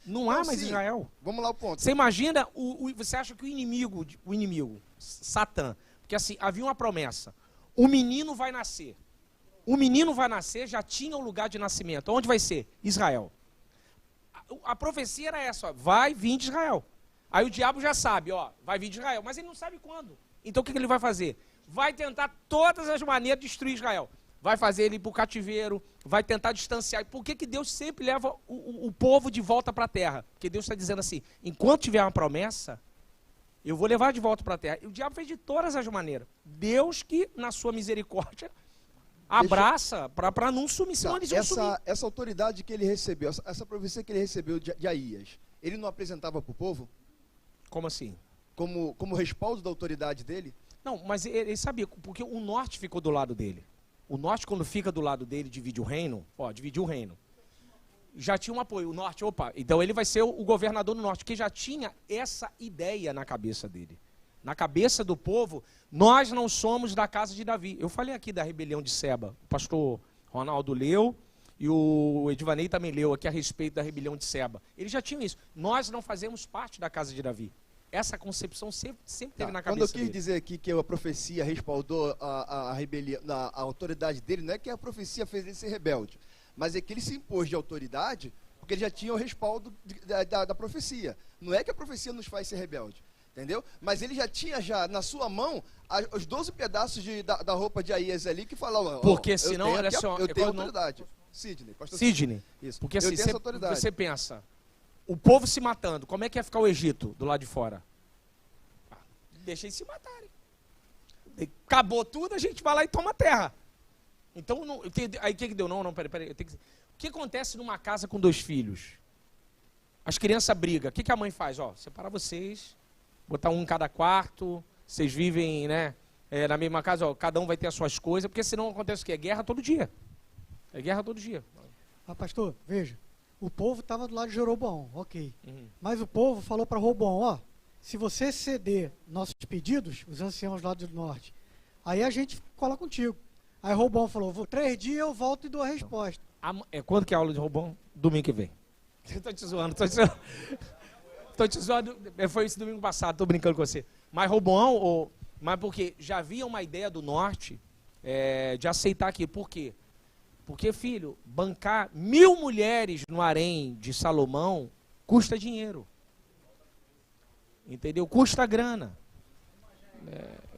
Não há mais Israel. Vamos lá o ponto. Você imagina, você acha que o inimigo, Satã, porque assim, havia uma promessa, o menino vai nascer. O menino vai nascer, já tinha o lugar de nascimento. Onde vai ser? Israel. A profecia era essa, vai vir de Israel. Aí o diabo já sabe, vai vir de Israel, mas ele não sabe quando. Então o que ele vai fazer? Vai tentar todas as maneiras de destruir Israel. Vai fazer ele ir para o cativeiro, vai tentar distanciar. Por que Deus sempre leva o povo de volta para a terra? Porque Deus está dizendo assim, enquanto tiver uma promessa, eu vou levar de volta para a terra. E o diabo fez de todas as maneiras. Deus que, na sua misericórdia, abraça para não sumir, senão eles iam sumir. Essa autoridade que ele recebeu, essa profecia que ele recebeu de Aías, ele não apresentava para o povo? Como assim? Como respaldo da autoridade dele? Não, mas ele sabia, porque o norte ficou do lado dele. O norte, quando fica do lado dele, divide o reino, dividiu o reino. Já tinha um apoio, o norte, então ele vai ser o governador do norte, que já tinha essa ideia na cabeça dele. Na cabeça do povo, nós não somos da casa de Davi. Eu falei aqui da rebelião de Seba, o pastor Ronaldo leu, e o Edvanei também leu aqui a respeito da rebelião de Seba. Eles já tinham isso, nós não fazemos parte da casa de Davi. Essa concepção sempre teve na cabeça dele. Quando eu quis dele. dizer aqui que a profecia respaldou a rebelião, a autoridade dele, não é que a profecia fez ele ser rebelde, mas é que ele se impôs de autoridade porque ele já tinha o respaldo da profecia. Não é que a profecia nos faz ser rebelde, entendeu? Mas ele já tinha na sua mão os 12 pedaços da roupa de Aías ali que falavam... Porque senão, olha só... Eu tenho autoridade. Sidney, pastor Sidney. Isso. Porque assim, autoridade. Você pensa, o povo se matando, como é que ia ficar o Egito do lado de fora? Deixa eles se matarem. Acabou tudo, a gente vai lá e toma a terra. Então, aí o que deu? Não, peraí. O que acontece numa casa com 2 filhos? As crianças brigam. O que a mãe faz? Separar vocês, botar um em cada quarto, vocês vivem, né, na mesma casa, cada um vai ter as suas coisas, porque senão acontece o quê? É guerra todo dia. É guerra todo dia. Pastor, veja, o povo estava do lado de Jeroboão, ok. Mas o povo falou para Roboão, se você ceder nossos pedidos, os anciãos lá do norte, aí a gente cola contigo. Aí Roboão falou, 3 dias eu volto e dou a resposta. Quando que é a aula de Roboão? Domingo que vem. Estou te zoando. Foi esse domingo passado, estou brincando com você. Mas Roboão, mas porque já havia uma ideia do norte de aceitar aquilo. Por quê? Porque, filho, bancar 1000 mulheres no harém de Salomão custa dinheiro. Entendeu? Custa grana.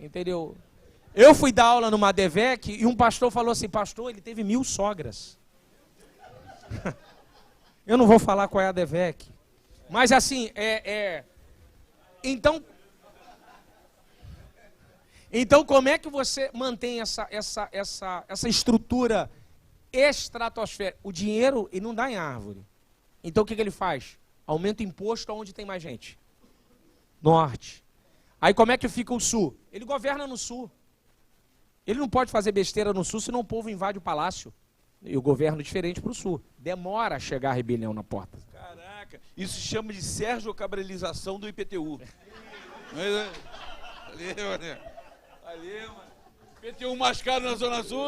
Entendeu? Eu fui dar aula numa Devec e um pastor falou assim, pastor, ele teve 1000 sogras. Eu não vou falar qual é a Devec. Mas assim, Então, como é que você mantém essa estrutura estratosférica? O dinheiro, ele não dá em árvore. Então o que ele faz? Aumenta o imposto onde tem mais gente. Norte. Aí como é que fica o sul? Ele governa no sul. Ele não pode fazer besteira no sul, senão o povo invade o palácio. E o governo diferente para o sul. Demora a chegar a rebelião na porta. Caraca, isso chama de Sérgio Cabralização do IPTU. Ali, mano. IPTU mais caro na Zona Sul.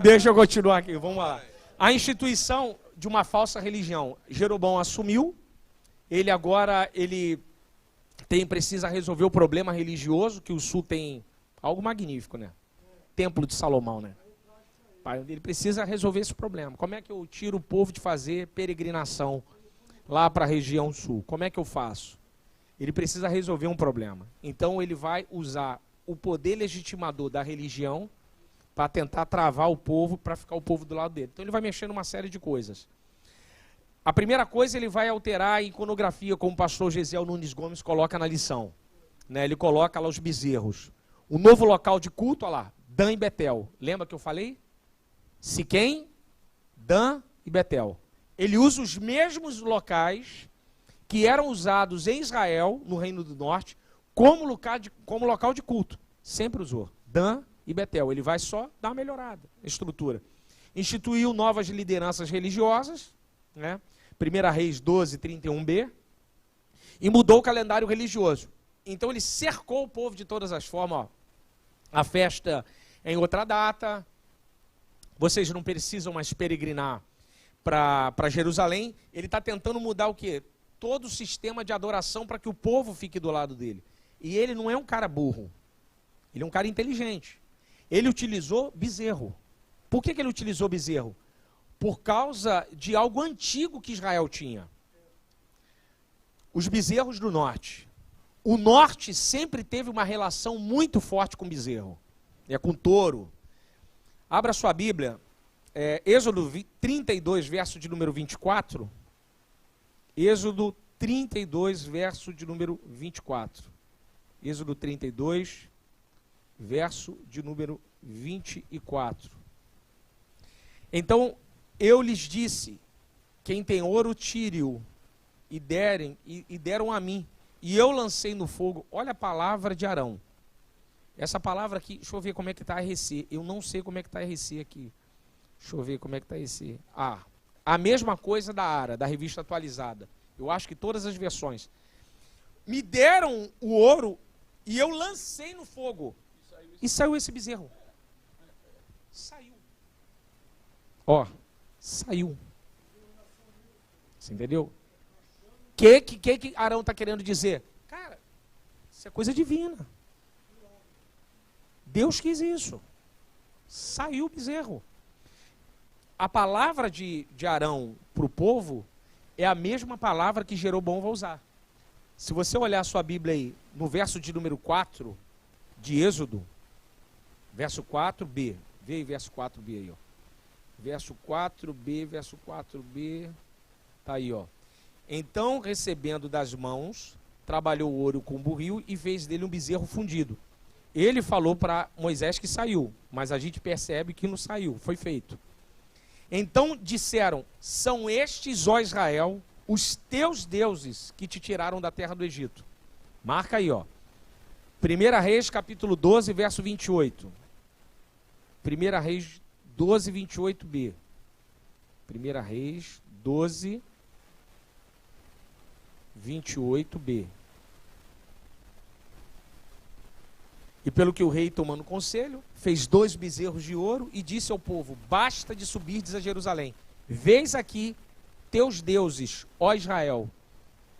Deixa eu continuar aqui, vamos lá. A instituição de uma falsa religião. Jeroboão assumiu. Ele agora, precisa resolver o problema religioso, que o sul tem algo magnífico, né? Templo de Salomão, né? Ele precisa resolver esse problema. Como é que eu tiro o povo de fazer peregrinação lá para a região sul? Como é que eu faço? Ele precisa resolver um problema. Então ele vai usar o poder legitimador da religião para tentar travar o povo, para ficar o povo do lado dele. Então ele vai mexer numa série de coisas. A primeira coisa, ele vai alterar a iconografia, como o pastor Gesiel Nunes Gomes coloca na lição. Né? Ele coloca lá os bezerros. O novo local de culto, olha lá, Dan e Betel. Lembra que eu falei? Siquém, Dan e Betel. Ele usa os mesmos locais que eram usados em Israel, no Reino do Norte, como local de culto. Sempre usou. Dan e Betel. Ele vai só dar uma melhorada na estrutura. Instituiu novas lideranças religiosas, né? 1 Reis 12, 31b, e mudou o calendário religioso. Então ele cercou o povo de todas as formas. A festa é em outra data, vocês não precisam mais peregrinar para Jerusalém. Ele está tentando mudar o quê? Todo o sistema de adoração para que o povo fique do lado dele. E ele não é um cara burro, ele é um cara inteligente. Ele utilizou bezerro. Por que ele utilizou bezerro? Por causa de algo antigo que Israel tinha. Os bezerros do norte. O norte sempre teve uma relação muito forte com bezerro. Com touro. Abra sua Bíblia. Êxodo 32, verso de número 24. Êxodo 32, verso de número 24. Êxodo 32, verso de número 24. Então, eu lhes disse, quem tem ouro, tire-o, e deram a mim, e eu lancei no fogo. Olha a palavra de Arão. Essa palavra aqui, deixa eu ver como é que está RC. Eu não sei como é que está RC aqui. Deixa eu ver como é que está RC. A mesma coisa da ARA, da revista atualizada. Eu acho que todas as versões. Me deram o ouro e eu lancei no fogo. E saiu esse bezerro. Saiu. Ó, saiu. Você entendeu? O que Arão está querendo dizer? Cara, isso é coisa divina. Deus quis isso. Saiu o bezerro. A palavra de Arão para o povo é a mesma palavra que Jeroboão vai usar. Se você olhar a sua Bíblia aí, no verso de número 4 de Êxodo, verso 4b, vê aí verso 4b aí, ó. Verso 4b, tá aí, ó. Então, recebendo das mãos, trabalhou o ouro com o burril e fez dele um bezerro fundido. Ele falou para Moisés que saiu, mas a gente percebe que não saiu, foi feito. Então disseram, são estes, ó Israel, os teus deuses que te tiraram da terra do Egito. Marca aí, ó. 1 Reis, capítulo 12, verso 28. 1 Reis 12, 28b. 1 Reis 12, 28b. E pelo que o rei, tomando conselho, fez 2 bezerros de ouro e disse ao povo, basta de subirdes a Jerusalém. Vês aqui teus deuses, ó Israel,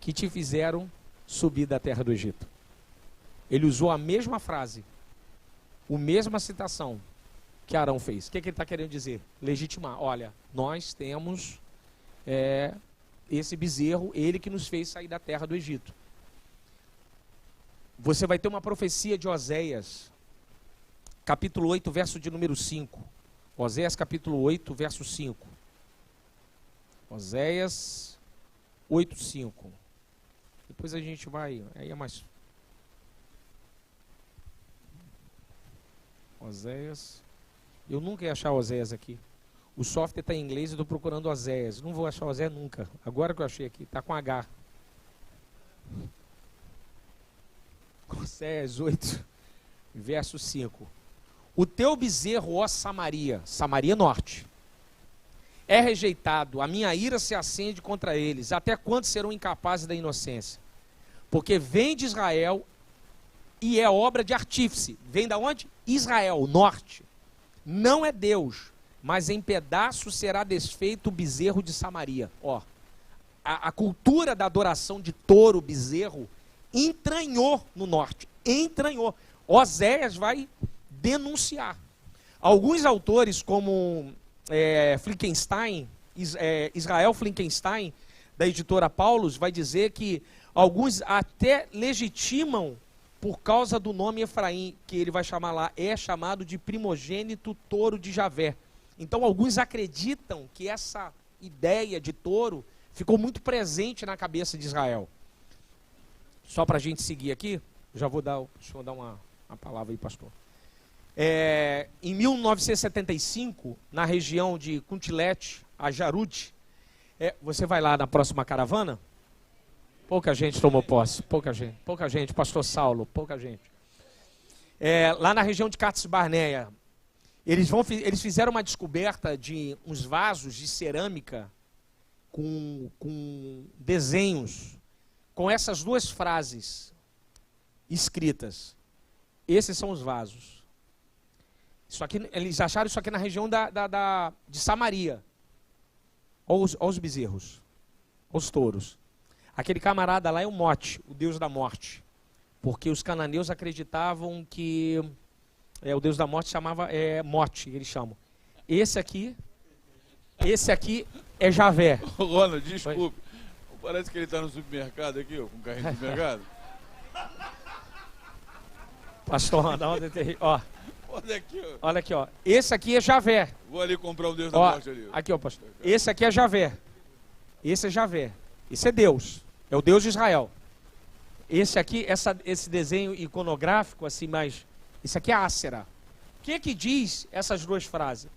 que te fizeram subir da terra do Egito. Ele usou a mesma frase, a mesma citação que Arão fez. O que ele está querendo dizer? Legitimar. Olha, nós temos esse bezerro, ele que nos fez sair da terra do Egito. Você vai ter uma profecia de Oséias, capítulo 8, verso de número 5. Oséias, capítulo 8, verso 5. Oséias 8, 5. Depois a gente vai, aí é mais... Oséias... Eu nunca ia achar Oséias aqui. O software está em inglês e estou procurando Oséias. Não vou achar Oséias nunca. Agora que eu achei aqui, está com H. Oséias 8, verso 5. O teu bezerro, ó Samaria, Samaria Norte, é rejeitado, a minha ira se acende contra eles, até quando serão incapazes da inocência? Porque vem de Israel e é obra de artífice. Vem da onde? Israel, norte. Não é Deus, mas em pedaços será desfeito o bezerro de Samaria. Ó, a cultura da adoração de touro, bezerro, entranhou no norte, entranhou. Oséias vai denunciar. Alguns autores, como Flinkenstein, Israel Flinkenstein, da editora Paulus, vai dizer que alguns até legitimam por causa do nome Efraim, que ele vai chamar lá, é chamado de primogênito touro de Javé. Então alguns acreditam que essa ideia de touro ficou muito presente na cabeça de Israel. Só para a gente seguir aqui, já vou dar, deixa eu dar uma palavra aí, pastor. Em 1975, na região de Kuntilet, a Jarud, você vai lá na próxima caravana? Pouca gente tomou posse, pouca gente, pastor Saulo, pouca gente. Lá na região de Cades Barneia, eles fizeram uma descoberta de uns vasos de cerâmica com desenhos, com essas 2 frases escritas. Esses são os vasos. Isso aqui, eles acharam isso aqui na região de Samaria. Olha os bezerros, os touros. Aquele camarada lá é o Mote, o deus da morte. Porque os cananeus acreditavam que o deus da morte chamava Mote, eles chamam. Esse aqui é Javé. Ronald, desculpe. Parece que ele está no supermercado aqui, ó, com o carrinho do supermercado. Pastor Ronaldo, ó. Olha aqui, ó. Olha aqui, ó. Esse aqui é Javé. Vou ali comprar o Deus da morte ali. Aqui, ó, pastor. Esse aqui é Javé. Esse é Javé. Esse é Deus. É o Deus de Israel. Esse aqui, esse desenho iconográfico, assim, mas esse aqui é Ácera. O que diz essas duas frases?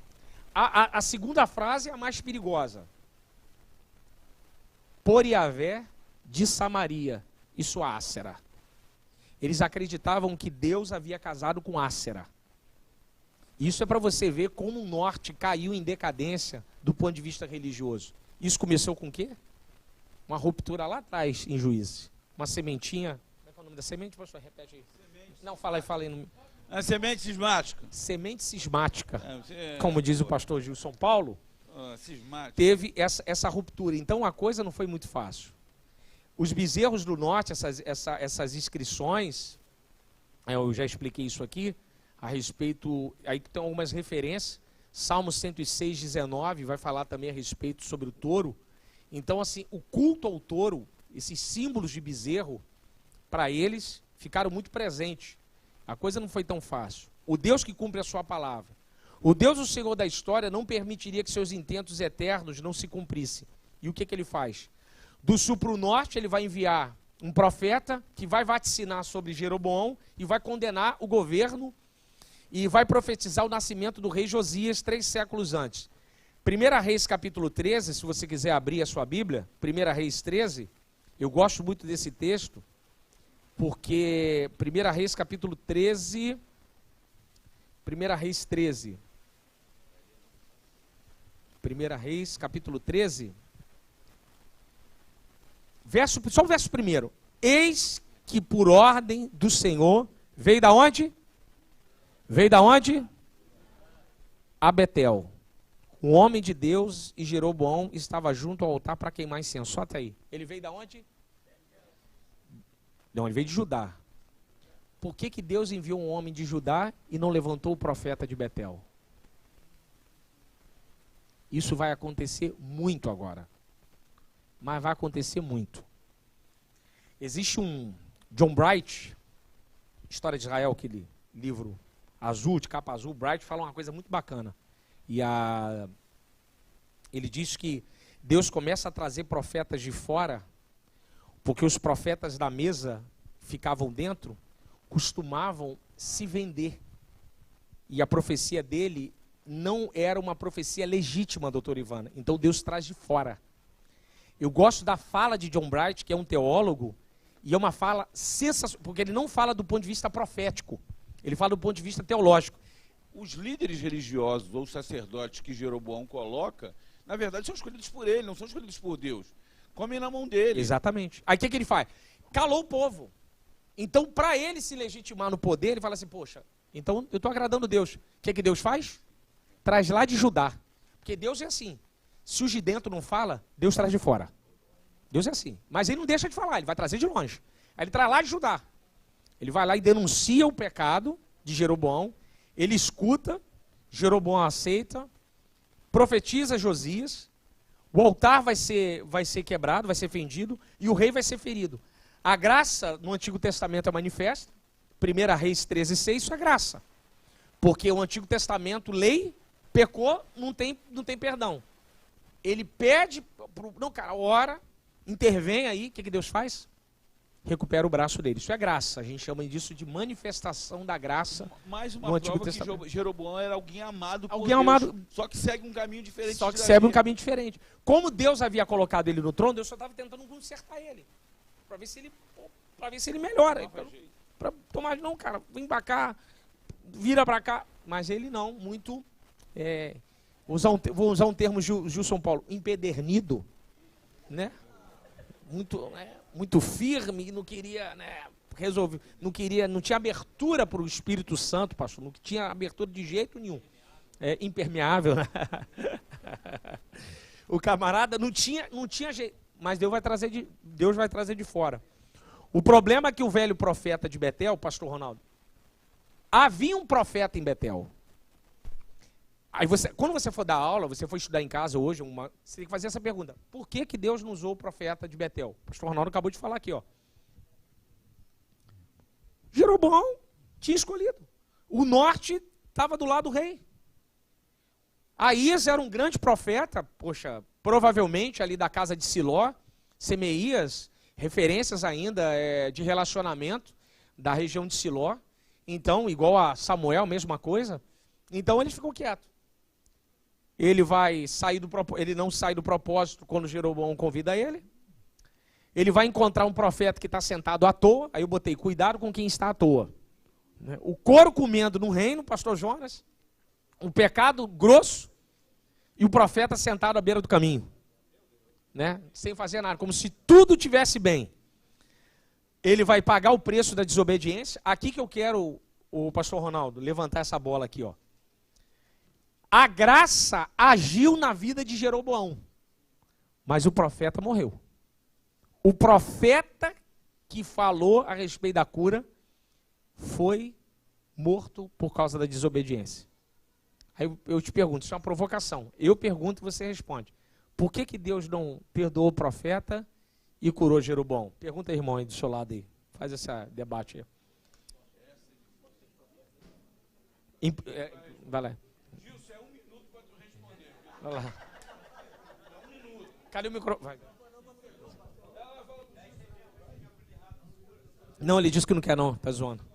A segunda frase é a mais perigosa. Por Iavé de Samaria, isso Ácera. Eles acreditavam que Deus havia casado com Ácera. Isso é para você ver como o norte caiu em decadência do ponto de vista religioso. Isso começou com o quê? Uma ruptura lá atrás, em Juízes. Uma sementinha. Como é que é o nome da semente? Pastor, repete aí. Não, fala aí. A semente cismática. Semente cismática. Como diz o pastor Gilson Paulo, teve essa ruptura. Então a coisa não foi muito fácil. Os bezerros do norte, essas inscrições, eu já expliquei isso aqui, a respeito, aí tem algumas referências, Salmo 106, 19, vai falar também a respeito sobre o touro. Então, assim, o culto ao touro, esses símbolos de bezerro, para eles, ficaram muito presentes. A coisa não foi tão fácil. O Deus que cumpre a sua palavra, o Deus, o Senhor da história, não permitiria que seus intentos eternos não se cumprissem. E o que ele faz? Do sul para o norte, ele vai enviar um profeta que vai vaticinar sobre Jeroboão e vai condenar o governo e vai profetizar o nascimento do rei Josias 3 séculos antes. 1 Reis capítulo 13, se você quiser abrir a sua Bíblia, 1 Reis 13, eu gosto muito desse texto, porque 1 Reis capítulo 13, 1 Reis 13, 1 Reis capítulo 13, só o verso primeiro. Eis que por ordem do Senhor, veio da onde? Veio da onde? A Betel. O homem de Deus e Jeroboão estava junto ao altar para queimar incenso. Só até aí. Ele veio da onde? Não, ele veio de Judá. Por que Deus enviou um homem de Judá e não levantou o profeta de Betel? Isso vai acontecer muito agora. Mas vai acontecer muito. Existe um John Bright, História de Israel, aquele livro azul, de capa azul. Bright fala uma coisa muito bacana. E ele diz que Deus começa a trazer profetas de fora, porque os profetas da mesa ficavam dentro, costumavam se vender. E a profecia dele não era uma profecia legítima, doutora Ivana. Então Deus traz de fora. Eu gosto da fala de John Bright, que é um teólogo, e é uma fala sensacional, porque ele não fala do ponto de vista profético, ele fala do ponto de vista teológico. Os líderes religiosos ou sacerdotes que Jeroboão coloca, na verdade são escolhidos por ele, não são escolhidos por Deus. Comem na mão dele. Exatamente. Aí o que ele faz? Calou o povo. Então, para ele se legitimar no poder, ele fala assim, poxa, então eu estou agradando Deus. O que Deus faz? Traz lá de Judá. Porque Deus é assim. Se os de dentro não fala, Deus traz de fora. Deus é assim. Mas ele não deixa de falar, ele vai trazer de longe. Aí ele traz lá de Judá. Ele vai lá e denuncia o pecado de Jeroboão. Ele escuta, Jeroboão aceita, profetiza Josias. O altar vai ser quebrado, vai ser fendido, e o rei vai ser ferido. A graça no Antigo Testamento é manifesta. 1 Reis 13:6, isso é graça. Porque o Antigo Testamento, lei, pecou, não tem perdão. Ele pede, não cara, ora, intervém aí, o que Deus faz? Recupera o braço dele. Isso é graça, a gente chama disso de manifestação da graça. Mais uma no Antigo prova Testamento. que Jeroboão era alguém amado por alguém Deus, amado, só que segue um caminho diferente. Só que segue um caminho diferente. Como Deus havia colocado ele no trono, Deus só estava tentando consertar ele. Para ver se ele melhora. Para tomar, não, cara, vem para cá, vira para cá. Mas ele não, muito, vou usar um termo Gilson Paulo, empedernido, né? Muito firme, não queria, né, resolver, não tinha abertura para o Espírito Santo, pastor, não tinha abertura de jeito nenhum. Impermeável, né? O camarada não tinha jeito, mas Deus vai trazer de fora. O problema é que o velho profeta de Betel, pastor Ronaldo, havia um profeta em Betel. Aí quando você for dar aula, você for estudar em casa hoje, você tem que fazer essa pergunta. Por que Deus não usou o profeta de Betel? O pastor Ronaldo acabou de falar aqui, ó. Jeroboão tinha escolhido. O norte estava do lado do rei. Aías era um grande profeta, poxa, provavelmente ali da casa de Siló. Semeías referências ainda de relacionamento da região de Siló. Então, igual a Samuel, mesma coisa. Então, eles ficam quietos. Ele não sai do propósito quando Jeroboão convida ele. Ele vai encontrar um profeta que está sentado à toa. Aí eu botei, cuidado com quem está à toa. O couro comendo no reino, pastor Jonas. Um pecado grosso. E o profeta sentado à beira do caminho. Né? Sem fazer nada, como se tudo tivesse bem. Ele vai pagar o preço da desobediência. Aqui que eu quero, o pastor Ronaldo, levantar essa bola aqui, ó. A graça agiu na vida de Jeroboão, mas o profeta morreu. O profeta que falou a respeito da cura foi morto por causa da desobediência. Aí eu te pergunto, isso é uma provocação. Eu pergunto e você responde. Por que Deus não perdoou o profeta e curou Jeroboão? Pergunta aí, irmão, aí do seu lado aí. Faz esse debate aí. Vai lá. Gilson, é 1 minuto para tu responder. Vai lá. Cadê o microfone? Vai. Não, ele disse que não quer não, tá zoando.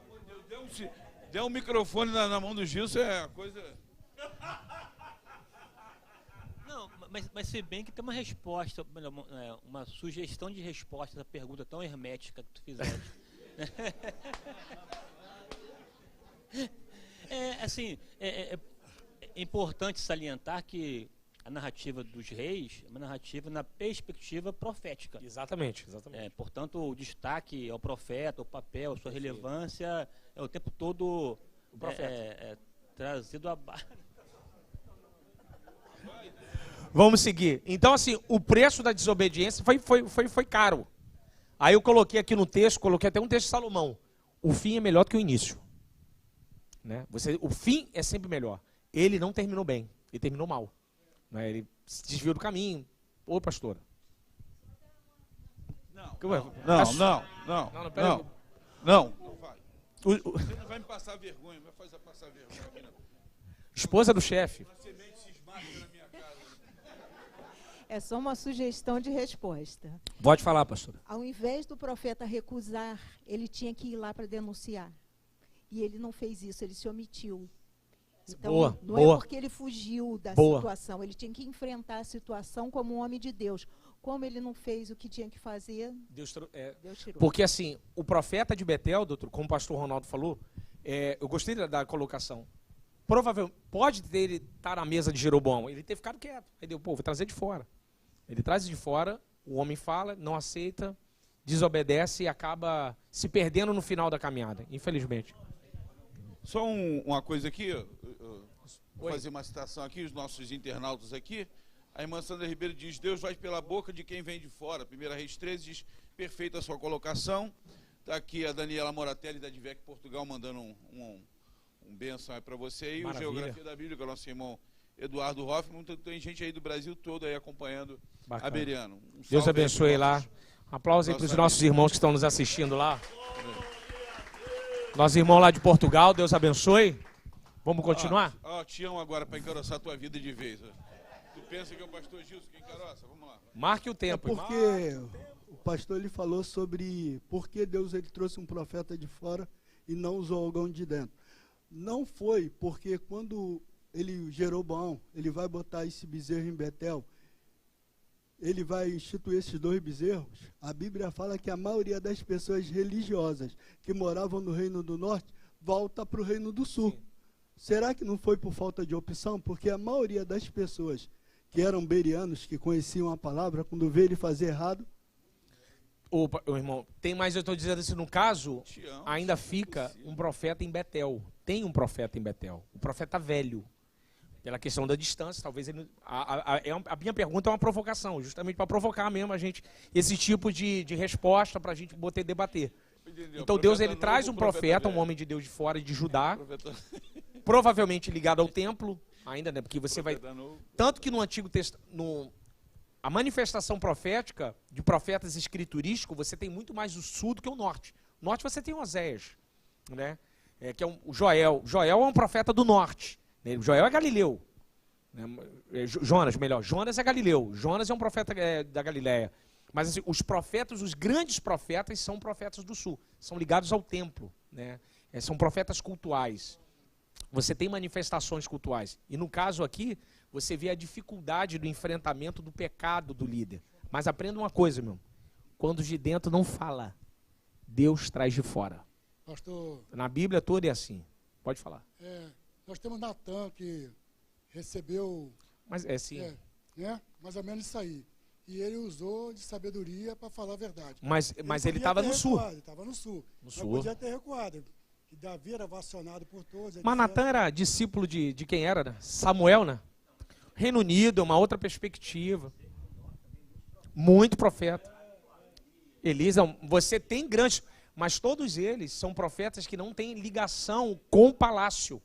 Deu um microfone na mão do Gilson, é a coisa... Não, mas se bem que tem uma resposta, uma sugestão de resposta essa pergunta tão hermética que tu fizeste. É importante salientar que a narrativa dos reis é uma narrativa na perspectiva profética. Exatamente. Portanto, o destaque ao profeta, o papel, a sua relevância é o tempo todo trazido a barra. Vamos seguir. Então, assim, o preço da desobediência foi caro. Aí eu coloquei aqui no texto, coloquei até um texto de Salomão. O fim é melhor do que o início. Né? O fim é sempre melhor. Ele não terminou bem, ele terminou mal. Né? Ele se desviou do caminho. Ô, pastora. Não vai. Você não vai me passar vergonha, vai fazer passar vergonha aqui, não. Esposa do chefe. Uma semente cismática na minha casa. É só uma sugestão de resposta. Pode falar, pastora. Ao invés do profeta recusar, ele tinha que ir lá para denunciar. E ele não fez isso, ele se omitiu. Então, não é porque ele fugiu da situação, ele tinha que enfrentar a situação como um homem de Deus. Como ele não fez o que tinha que fazer, Deus tirou. Porque assim, o profeta de Betel, doutor, como o pastor Ronaldo falou, eu gostei da colocação. Provavelmente, pode ele estar na mesa de Jeroboão, ele ter ficado quieto. Aí deu, vou trazer de fora. Ele traz de fora, o homem fala, não aceita, desobedece e acaba se perdendo no final da caminhada, infelizmente. Só uma coisa aqui, vou fazer uma citação aqui, os nossos internautas aqui. A irmã Sandra Ribeiro diz, Deus vai pela boca de quem vem de fora. 1 Reis 13 diz, perfeita a sua colocação. Está aqui a Daniela Moratelli da Divec Portugal mandando um bênção para você. E Maravilha. o Geografia da Bíblia, com o nosso irmão Eduardo Hoffman. Tem gente aí do Brasil todo aí acompanhando. Bacana. A Beriano. Deus abençoe lá. Um aplauso aí para os nossos irmãos que estão nos assistindo lá. Nosso irmão lá de Portugal, Deus abençoe. Vamos continuar? Tião agora para encaroçar a tua vida de vez. Tu pensa que é o pastor Gilson que encaroça? Vamos lá. Marque o tempo. Porque o pastor ele falou sobre por que Deus ele trouxe um profeta de fora e não usou alguém de dentro. Não foi porque quando Jeroboão, ele vai botar esse bezerro em Betel, ele vai instituir esses 2 bezerros, a Bíblia fala que a maioria das pessoas religiosas que moravam no Reino do Norte volta para o Reino do Sul. Sim. Será que não foi por falta de opção? Porque a maioria das pessoas que eram berianos, que conheciam a palavra, quando vê ele fazer errado... Opa, irmão, tem mais, eu estou dizendo assim, no caso, ainda fica um profeta em Betel. Tem um profeta em Betel, o profeta velho. Pela questão da distância, talvez ele... A minha pergunta é uma provocação, justamente para provocar mesmo a gente, esse tipo de resposta para a gente poder debater. Entendeu? Então Deus ele traz um profeta, um homem de Deus de fora de Judá, provavelmente ligado ao templo, ainda, né? Porque você vai... Tanto que no Antigo Testamento, a manifestação profética, de profetas escriturísticos, você tem muito mais o sul do que o norte. No norte você tem Oséias, né? Que é o Joel. Joel é um profeta do norte. Joel é Galileu. Jonas é Galileu. Jonas é um profeta da Galileia. Mas assim, os profetas, os grandes profetas, são profetas do sul. São ligados ao templo, né? São profetas cultuais. Você tem manifestações cultuais. E no caso aqui, você vê a dificuldade do enfrentamento do pecado do líder. Mas aprenda uma coisa, meu. Quando os de dentro não fala, Deus traz de fora. Pastor, na Bíblia toda é assim. Pode falar. Nós temos Natan que recebeu... Mas sim. Né? Mais ou menos isso aí. E ele usou de sabedoria para falar a verdade. Mas ele estava no sul. Ele estava no sul. No sul. Podia ter recuado. Que Davi era vacionado por todos. Mas Natan era discípulo de quem era, né? Samuel, né? Reino Unido, uma outra perspectiva. Muito profeta. Elisa, você tem grandes... Mas todos eles são profetas que não têm ligação com o palácio.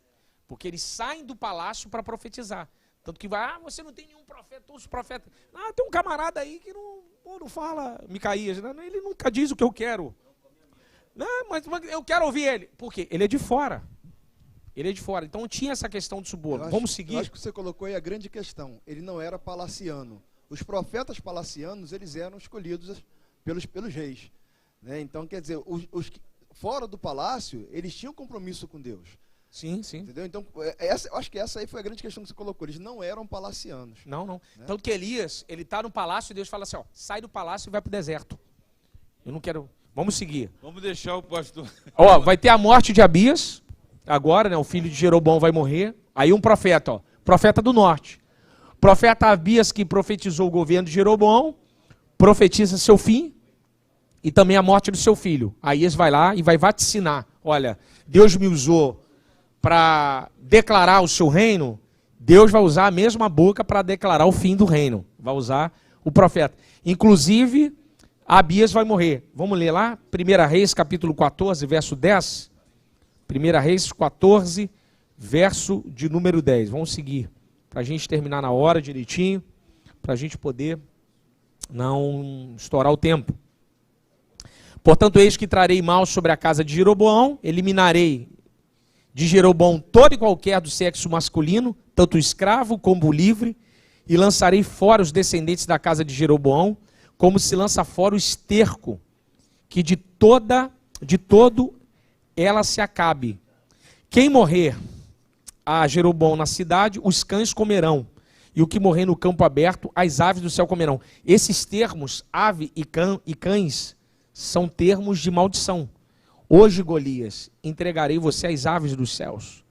Porque eles saem do palácio para profetizar. Tanto que vai, você não tem nenhum profeta, todos os profetas. Tem um camarada aí que não fala Micaías, né? Ele nunca diz o que eu quero. Mas eu quero ouvir ele. Por quê? Ele é de fora. Ele é de fora. Então tinha essa questão de suborno. Vamos seguir? Eu acho que você colocou aí a grande questão. Ele não era palaciano. Os profetas palacianos, eles eram escolhidos pelos reis. Né? Então, quer dizer, os fora do palácio, eles tinham compromisso com Deus. Sim, sim. Entendeu? Então, eu acho que essa aí foi a grande questão que você colocou. Eles não eram palacianos. Não. Né? Tanto que Elias, ele está no palácio e Deus fala assim, ó, sai do palácio e vai para o deserto. Eu não quero... Vamos seguir. Vamos deixar o pastor... Ó, vai ter a morte de Abias, agora, né, o filho de Jeroboão vai morrer. Aí um profeta, ó, profeta do norte. Profeta Abias que profetizou o governo de Jeroboão, profetiza seu fim e também a morte do seu filho. Aí eles vai lá e vai vaticinar. Olha, Deus me usou para declarar o seu reino, Deus vai usar a mesma boca para declarar o fim do reino. Vai usar o profeta. Inclusive, Abias vai morrer. Vamos ler lá? 1 Reis, capítulo 14, verso 10. 1 Reis 14, verso de número 10. Vamos seguir, para a gente terminar na hora direitinho, para a gente poder não estourar o tempo. Portanto, eis que trarei mal sobre a casa de Jeroboão, eliminarei de Jeroboão todo e qualquer do sexo masculino, tanto o escravo como o livre, e lançarei fora os descendentes da casa de Jeroboão, como se lança fora o esterco, que de todo ela se acabe. Quem morrer a Jeroboão na cidade, os cães comerão, e o que morrer no campo aberto, as aves do céu comerão. Esses termos, ave e cães, são termos de maldição. Hoje, Golias, entregarei você às aves dos céus.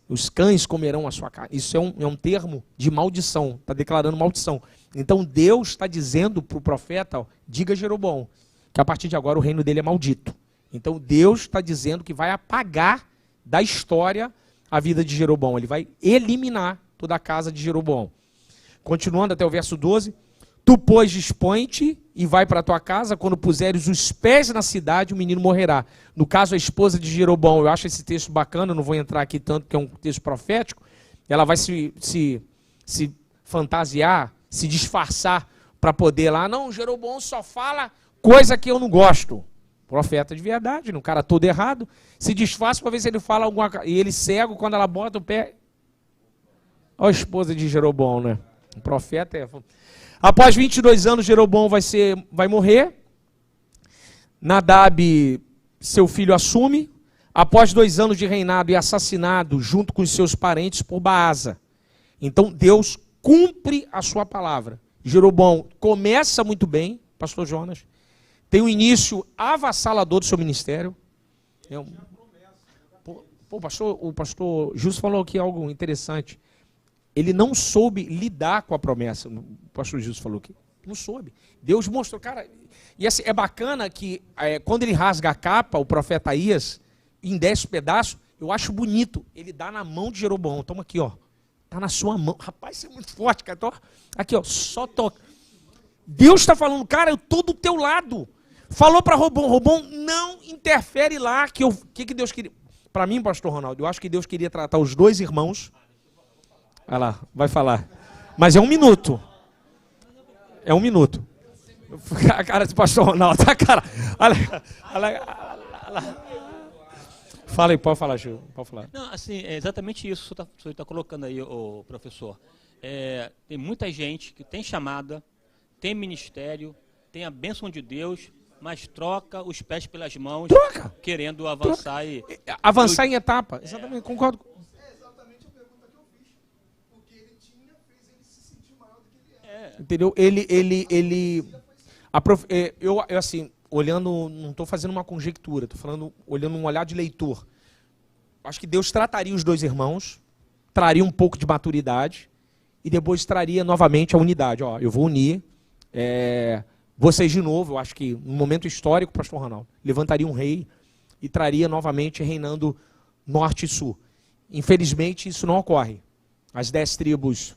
Os cães comerão a sua carne. Isso é um termo de maldição. Está declarando maldição. Então Deus está dizendo para o profeta, ó, diga a Jeroboão, que a partir de agora o reino dele é maldito. Então Deus está dizendo que vai apagar da história a vida de Jeroboão. Ele vai eliminar toda a casa de Jeroboão. Continuando até o verso 12. Tu, pois, dispõe-te e vai para a tua casa, quando puseres os pés na cidade, o menino morrerá. No caso, a esposa de Jeroboão, eu acho esse texto bacana, não vou entrar aqui tanto, porque é um texto profético, ela vai se fantasiar, se disfarçar para poder lá, não, Jeroboão só fala coisa que eu não gosto. Profeta de verdade, um cara todo errado, se disfarça para ver se ele fala alguma coisa, e ele cego, quando ela bota o pé... Olha a esposa de Jeroboão, né? O profeta é... Após 22 anos, Jeroboão vai morrer. Nadab, seu filho, assume. Após 2 anos de reinado, é assassinado junto com os seus parentes por Baasa. Então Deus cumpre a sua palavra. Jeroboão começa muito bem, pastor Jonas. Tem um início avassalador do seu ministério. O pastor Justo falou aqui algo interessante. Ele não soube lidar com a promessa. O pastor Jesus falou que não soube. Deus mostrou, cara. E assim, é bacana que quando ele rasga a capa, o profeta Aías, em 10 pedaços, eu acho bonito. Ele dá na mão de Jeroboão. Toma aqui, ó. Tá na sua mão. Rapaz, isso é muito forte, cara. Aqui, ó. Só toca. Deus está falando, cara, eu estou do teu lado. Falou para Robão. Robão, não interfere lá. Que Deus queria? Para mim, pastor Ronaldo, eu acho que Deus queria tratar os 2 irmãos. Olha lá, vai falar. Mas é 1 minuto. É 1 minuto. A cara do pastor Ronaldo, a cara. Olha. Fala aí, pode falar, Gil. Pode falar. Não, assim, é exatamente isso que o senhor está colocando aí, o professor. Tem muita gente que tem chamada, tem ministério, tem a bênção de Deus, mas troca os pés pelas mãos, Troca. querendo avançar e Avançar em etapa. Exatamente, concordo. É exatamente a pergunta que eu fiz. O que ele tinha fez ele se sentir maior do que ele era. Entendeu? Eu assim, olhando, não estou fazendo uma conjectura, estou falando, olhando um olhar de leitor. Acho que Deus trataria os dois irmãos, traria um pouco de maturidade e depois traria novamente a unidade. Ó, eu vou unir vocês de novo. Eu acho que no momento histórico, pastor Ronaldo, levantaria um rei e traria novamente reinando norte e sul. Infelizmente, isso não ocorre. As 10 tribos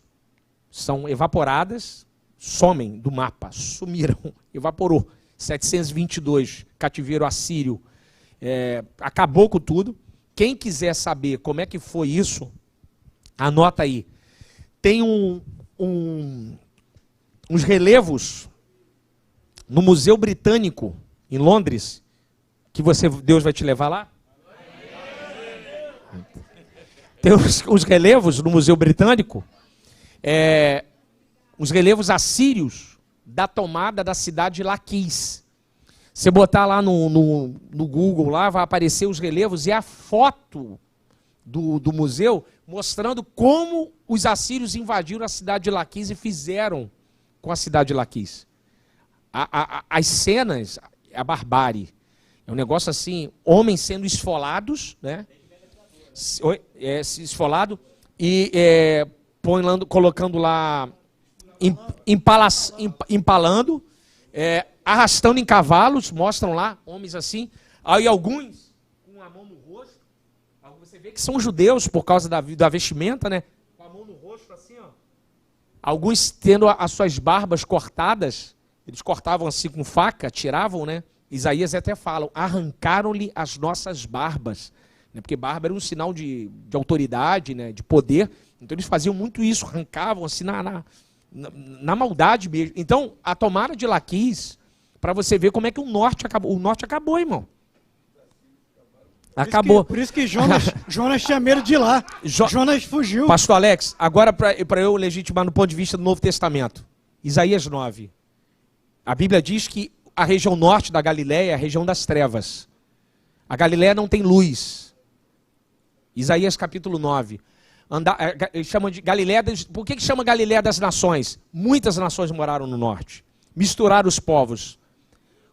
são evaporadas, somem do mapa, sumiram, evaporou. 722, cativeiro assírio, acabou com tudo. Quem quiser saber como é que foi isso, anota aí. Tem uns relevos no Museu Britânico, em Londres, que Deus vai te levar lá. Tem os relevos no Museu Britânico, os relevos assírios da tomada da cidade de Laquis. Você botar lá no Google, lá vai aparecer os relevos e a foto do museu mostrando como os assírios invadiram a cidade de Laquis e fizeram com a cidade de Laquis. As cenas, a barbárie. É um negócio assim, homens sendo esfolados, né? Esfolado e colocando lá, empalando, arrastando em cavalos, mostram lá, homens assim. Aí alguns com a mão no rosto, você vê que são judeus por causa da vestimenta, né? Com a mão no rosto assim, ó. Alguns tendo as suas barbas cortadas, eles cortavam assim com faca, tiravam, né? Isaías até falam, arrancaram-lhe as nossas barbas. Porque barba era um sinal de autoridade, né? De poder. Então eles faziam muito isso, arrancavam assim na maldade mesmo. Então, a tomada de Laquis, para você ver como é que o norte acabou. O norte acabou, irmão. Acabou. Por isso que Jonas tinha medo de ir lá. Jonas fugiu. Pastor Alex, agora para eu legitimar no ponto de vista do Novo Testamento. Isaías 9. A Bíblia diz que a região norte da Galileia é a região das trevas. A Galileia não tem luz. Isaías capítulo 9. Chamam de Galileia. Por que chama Galileia das nações? Muitas nações moraram no norte. Misturaram os povos.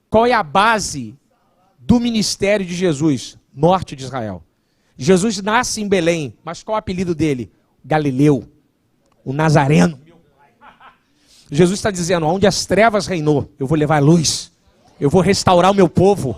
Qual é a base do ministério de Jesus? Norte de Israel. Jesus nasce em Belém, mas qual é o apelido dele? Galileu, o Nazareno. Jesus está dizendo, onde as trevas reinou, eu vou levar a luz. Eu vou restaurar o meu povo.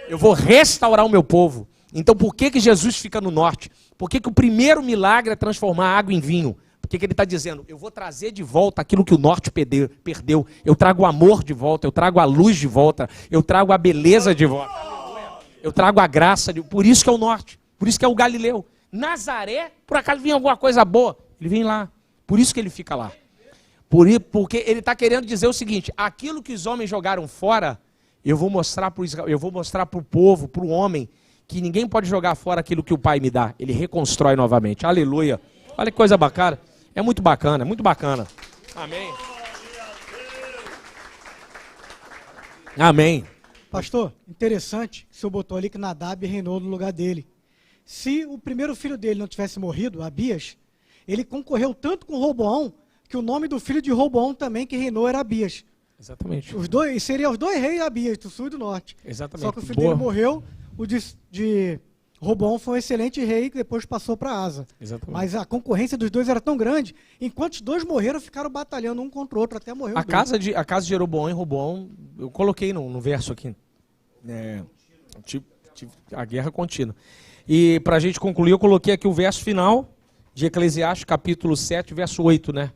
Eu vou restaurar o meu povo. Então por que Jesus fica no norte? Por que o primeiro milagre é transformar água em vinho? Porque ele está dizendo, eu vou trazer de volta aquilo que o norte perdeu. Eu trago o amor de volta, eu trago a luz de volta, eu trago a beleza de volta. Eu trago a graça, por isso que é o norte, por isso que é o Galileu. Nazaré, por acaso vinha alguma coisa boa, ele vem lá, por isso que ele fica lá. Porque ele está querendo dizer o seguinte, aquilo que os homens jogaram fora, eu vou mostrar para o povo, para o homem, que ninguém pode jogar fora aquilo que o Pai me dá. Ele reconstrói novamente. Aleluia. Olha que coisa bacana. É muito bacana, é muito bacana. Amém. Amém. Pastor, interessante que o senhor botou ali que Nadab reinou no lugar dele. Se o primeiro filho dele não tivesse morrido, Abias, ele concorreu tanto com Roboão, que o nome do filho de Roboão também que reinou era Abias. Exatamente. Seriam os dois reis Abias, do sul e do norte. Exatamente. Só que o filho dele morreu, o de Roboão foi um excelente rei que depois passou para Asa. Exatamente. Mas a concorrência dos dois era tão grande, enquanto os dois morreram, ficaram batalhando um contra o outro até morrer. A casa de Jeroboão e Roboão, eu coloquei no verso aqui. A guerra contínua. E para a gente concluir, eu coloquei aqui o verso final de Eclesiastes, capítulo 7, verso 8, né?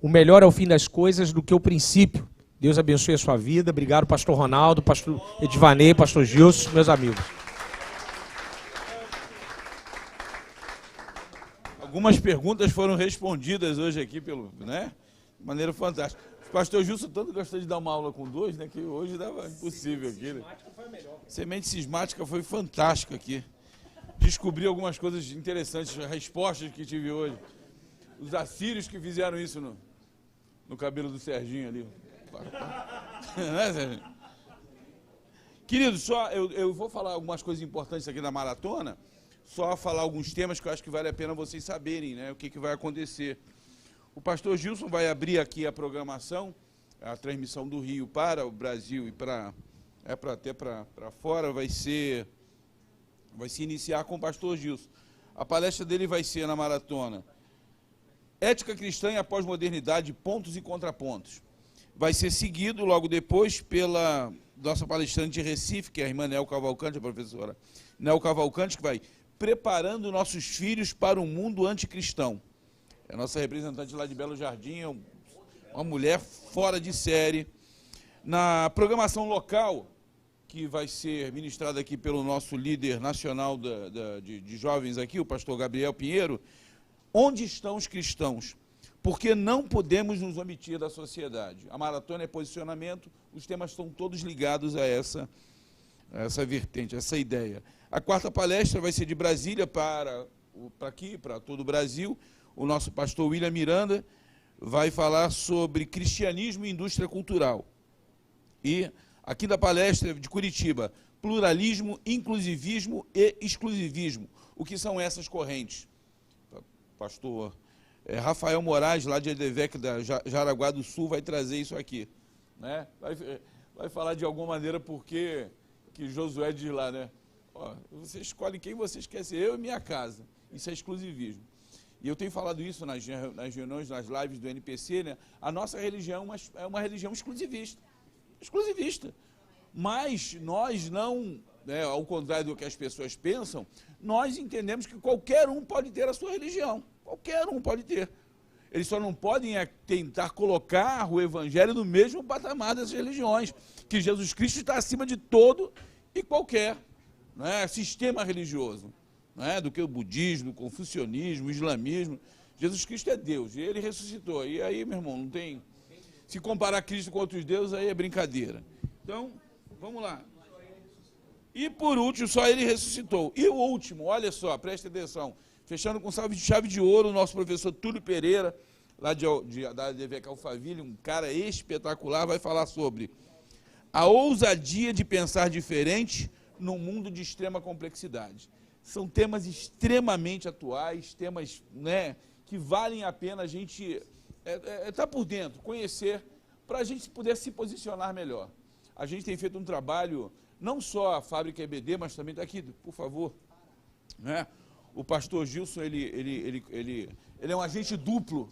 O melhor é o fim das coisas do que o princípio. Deus abençoe a sua vida. Obrigado, pastor Ronaldo, pastor Edvanei, pastor Gilson, meus amigos. Algumas perguntas foram respondidas hoje aqui de maneira fantástica. O pastor Gilson tanto gostou de dar uma aula com dois, né? Que hoje dava impossível aqui. Né? Semente cismática foi fantástica aqui. Descobri algumas coisas interessantes, respostas que tive hoje. Os assírios que fizeram isso no cabelo do Serginho ali. Né, Serginho? Querido, só eu vou falar algumas coisas importantes aqui da maratona, só falar alguns temas que eu acho que vale a pena vocês saberem, né, o que vai acontecer. O pastor Gilson vai abrir aqui a programação, a transmissão do Rio para o Brasil e até para fora, vai se iniciar com o pastor Gilson. A palestra dele vai ser na maratona Ética Cristã e a Pós-Modernidade, Pontos e Contrapontos. Vai ser seguido logo depois pela nossa palestrante de Recife, que é a irmã Nel Cavalcante, a professora Nel Cavalcante, que vai preparando nossos filhos para um mundo anticristão. É a nossa representante lá de Belo Jardim, uma mulher fora de série. Na programação local, que vai ser ministrada aqui pelo nosso líder nacional de jovens aqui, o pastor Gabriel Pinheiro, onde estão os cristãos? Porque não podemos nos omitir da sociedade. A maratona é posicionamento, os temas estão todos ligados a essa vertente, essa ideia. A quarta palestra vai ser de Brasília para aqui, para todo o Brasil. O nosso pastor William Miranda vai falar sobre cristianismo e indústria cultural. E aqui da palestra de Curitiba, pluralismo, inclusivismo e exclusivismo. O que são essas correntes? Pastor Rafael Moraes, lá de Edevec, da Jaraguá do Sul, vai trazer isso aqui. Né? Vai falar de alguma maneira porque que Josué diz lá, né? Ó, você escolhe quem vocês querem ser, eu e minha casa. Isso é exclusivismo. E eu tenho falado isso nas reuniões, nas lives do NPC, né? A nossa religião é uma religião exclusivista. Exclusivista. Mas nós não, né, ao contrário do que as pessoas pensam, nós entendemos que qualquer um pode ter a sua religião. Qualquer um pode ter. Eles só não podem tentar colocar o evangelho no mesmo patamar dessas religiões, que Jesus Cristo está acima de todo e qualquer, né, sistema religioso, né, do que o budismo, o confucionismo, o islamismo. Jesus Cristo é Deus, e ele ressuscitou. E aí, meu irmão, não tem... Se comparar Cristo com outros deuses, aí é brincadeira. Então, vamos lá. E por último, só ele ressuscitou. E o último, olha só, preste atenção, fechando com chave de ouro, o nosso professor Túlio Pereira, lá da DVK Alphaville, um cara espetacular, vai falar sobre a ousadia de pensar diferente num mundo de extrema complexidade. São temas extremamente atuais, temas, né, que valem a pena a gente estar por dentro, conhecer, para a gente poder se posicionar melhor. A gente tem feito um trabalho, não só a Fábrica EBD, mas também está aqui, por favor, né? O pastor Gilson, ele é um agente duplo.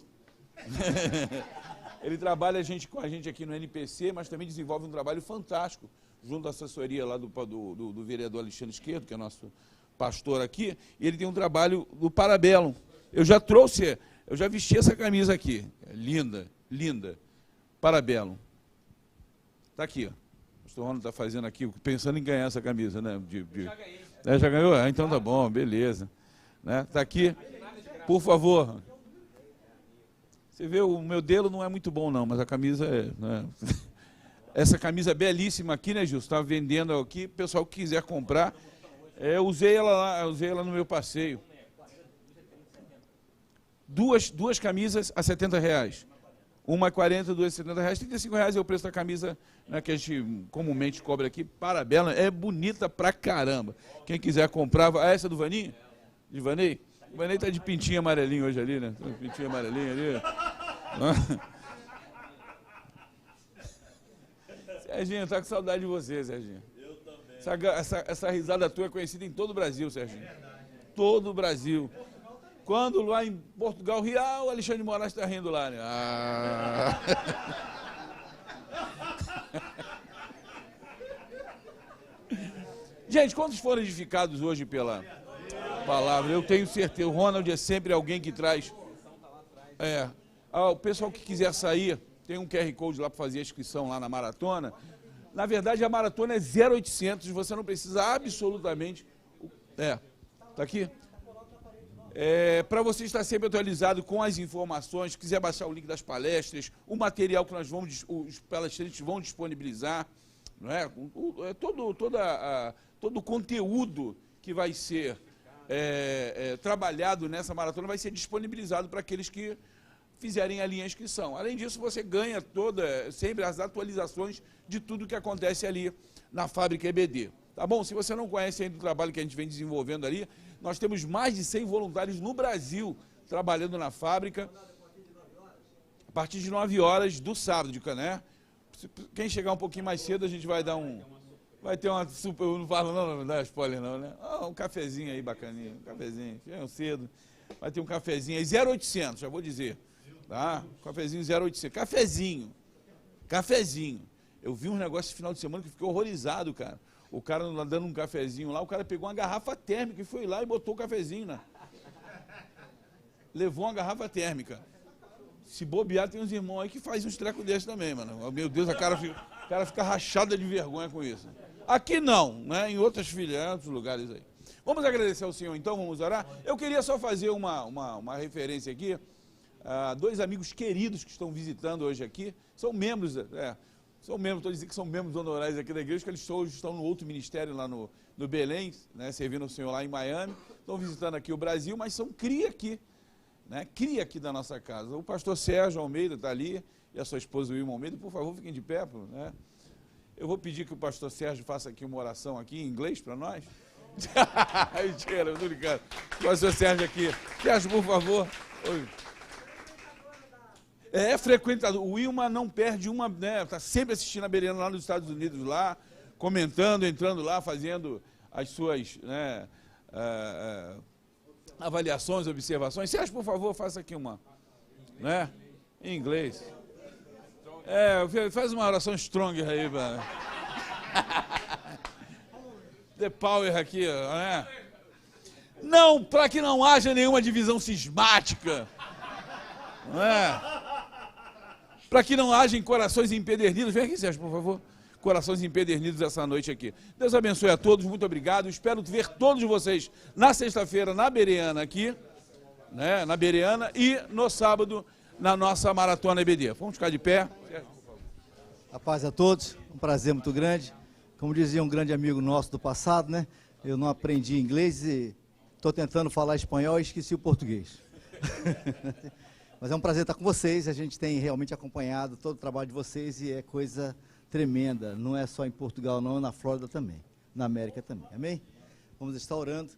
Ele trabalha com a gente aqui no NPC, mas também desenvolve um trabalho fantástico, junto à assessoria lá do vereador Alexandre Esquerdo, que é nosso pastor aqui, e ele tem um trabalho do Parabellum. Eu já vesti essa camisa aqui, linda, linda, Parabellum. Está aqui, ó. O pastor Ronaldo está fazendo aqui, pensando em ganhar essa camisa, né? Já ganhei. Já ganhou? Ah, então tá bom, beleza. Né? Tá aqui, por favor. Você vê, o meu modelo não é muito bom não, mas a camisa é... Né? Essa camisa belíssima aqui, né, Gilson? Está vendendo aqui, pessoal que quiser comprar. Eu usei ela lá, no meu passeio. Duas camisas a R$70. Uma a 40, duas a R$70. R$35 é o preço da camisa, né, que a gente comumente cobra aqui. Parabellum, é bonita pra caramba. Quem quiser comprar... Ah, essa é do Vaninho? De Vanei? O Vanei tá de pintinho amarelinho hoje ali, né? Pintinho amarelinho ali. Serginho, tá com saudade de você, Serginho. Eu também. Essa risada tua é conhecida em todo o Brasil, Serginho. É verdade. Todo o Brasil. Quando lá em Portugal ri, o Alexandre de Moraes está rindo lá, né? Ah. Gente, quantos foram edificados hoje pela palavra? Eu tenho certeza. O Ronald é sempre alguém que traz. O pessoal que quiser sair, tem um QR Code lá para fazer a inscrição lá na maratona. Na verdade, a maratona é 0800, você não precisa absolutamente... Tá aqui? Para você estar sempre atualizado com as informações, quiser baixar o link das palestras, o material que os palestrantes vão disponibilizar, não é? Todo o conteúdo que vai ser trabalhado nessa maratona vai ser disponibilizado para aqueles que fizerem ali a inscrição. Além disso, você ganha sempre as atualizações de tudo que acontece ali na fábrica EBD. Tá bom? Se você não conhece ainda o trabalho que a gente vem desenvolvendo ali, nós temos mais de 100 voluntários no Brasil trabalhando na fábrica. A partir de 9 horas do sábado, né? Quem chegar um pouquinho mais cedo, a gente vai dar vai ter uma super... Eu não falo não dá spoiler não, né? Um cafezinho aí bacaninho, um cafezinho. Chegam cedo. Vai ter um cafezinho aí, 0800, já vou dizer. Tá? Cafezinho 0800. Cafezinho. Eu vi um negócio esse final de semana que eu fiquei horrorizado, cara. O cara dando um cafezinho lá, o cara pegou uma garrafa térmica e foi lá e botou o cafezinho, né? Levou uma garrafa térmica. Se bobear, tem uns irmãos aí que fazem uns trecos desses também, mano. Meu Deus, o cara fica rachado de vergonha com isso. Aqui não, né? Em outras filiais, outros lugares aí. Vamos agradecer ao Senhor, então, vamos orar. Eu queria só fazer uma referência aqui. Dois amigos queridos que estão visitando hoje aqui, são membros, estou dizendo que são membros honorários aqui da igreja, que eles hoje estão no outro ministério lá no Belém, né, servindo o Senhor lá em Miami, estão visitando aqui o Brasil, mas são cria aqui, né, cria aqui da nossa casa. O pastor Sérgio Almeida está ali, e a sua esposa Wilma Almeida, por favor, fiquem de pé, né? Eu vou pedir que o pastor Sérgio faça aqui uma oração aqui em inglês para nós. Mentira, eu tô brincando. O pastor Sérgio aqui. Sérgio, por favor. Oi. É frequentador. O Wilma não perde uma, né? Está sempre assistindo a Bereana lá nos Estados Unidos, lá, comentando, entrando lá, fazendo as suas, né, avaliações, observações. Sérgio, por favor, faça aqui uma, né? Em inglês. Faz uma oração stronger aí, mano. The power aqui, né? Não, para que não haja nenhuma divisão cismática, não é? Para que não haja corações empedernidos. Vem aqui, Sérgio, por favor. Corações empedernidos essa noite aqui. Deus abençoe a todos, muito obrigado. Espero ver todos vocês na sexta-feira na Bereana aqui, né? Na Bereana, e no sábado na nossa maratona EBD. Vamos ficar de pé. A paz a todos, um prazer muito grande. Como dizia um grande amigo nosso do passado, né? Eu não aprendi inglês e estou tentando falar espanhol e esqueci o português. Mas é um prazer estar com vocês, a gente tem realmente acompanhado todo o trabalho de vocês e é coisa tremenda. Não é só em Portugal não, na Flórida também, na América também, amém? Vamos estar orando.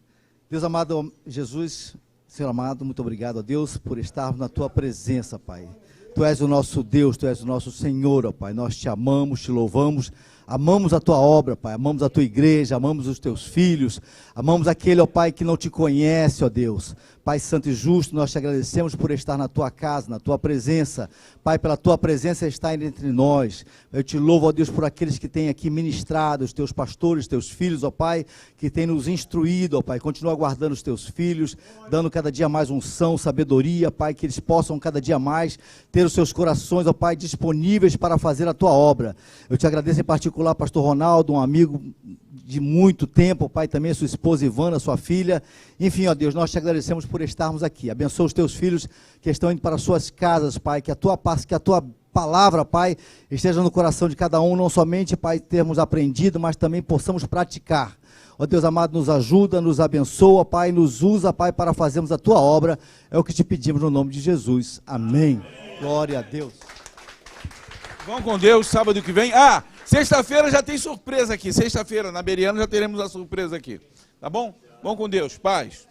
Deus amado, Jesus, Senhor amado, muito obrigado a Deus por estarmos na Tua presença, Pai. Tu és o nosso Deus, Tu és o nosso Senhor, ó Pai, nós Te amamos, Te louvamos, amamos a Tua obra, Pai, amamos a Tua igreja, amamos os Teus filhos, amamos aquele, ó Pai, que não Te conhece, ó Deus. Pai santo e justo, nós Te agradecemos por estar na Tua casa, na Tua presença. Pai, pela Tua presença estar entre nós. Eu Te louvo, ó Deus, por aqueles que têm aqui ministrado, os Teus pastores, Teus filhos, ó Pai, que têm nos instruído, ó Pai. Continua guardando os Teus filhos, dando cada dia mais unção, sabedoria, Pai, que eles possam cada dia mais ter os seus corações, ó Pai, disponíveis para fazer a Tua obra. Eu Te agradeço em particular, pastor Ronaldo, um amigo de muito tempo, Pai, também sua esposa Ivana, sua filha. Enfim, ó Deus, nós Te agradecemos por estarmos aqui. Abençoa os Teus filhos que estão indo para suas casas, Pai, que a Tua paz, que a Tua palavra, Pai, esteja no coração de cada um, não somente, Pai, termos aprendido, mas também possamos praticar. Ó Deus amado, nos ajuda, nos abençoa, Pai, nos usa, Pai, para fazermos a Tua obra. É o que Te pedimos no nome de Jesus. Amém. Glória a Deus. Vão com Deus, sábado que vem. Sexta-feira já tem surpresa aqui. Sexta-feira, na Bereana, já teremos a surpresa aqui. Tá bom? Vão com Deus. Paz.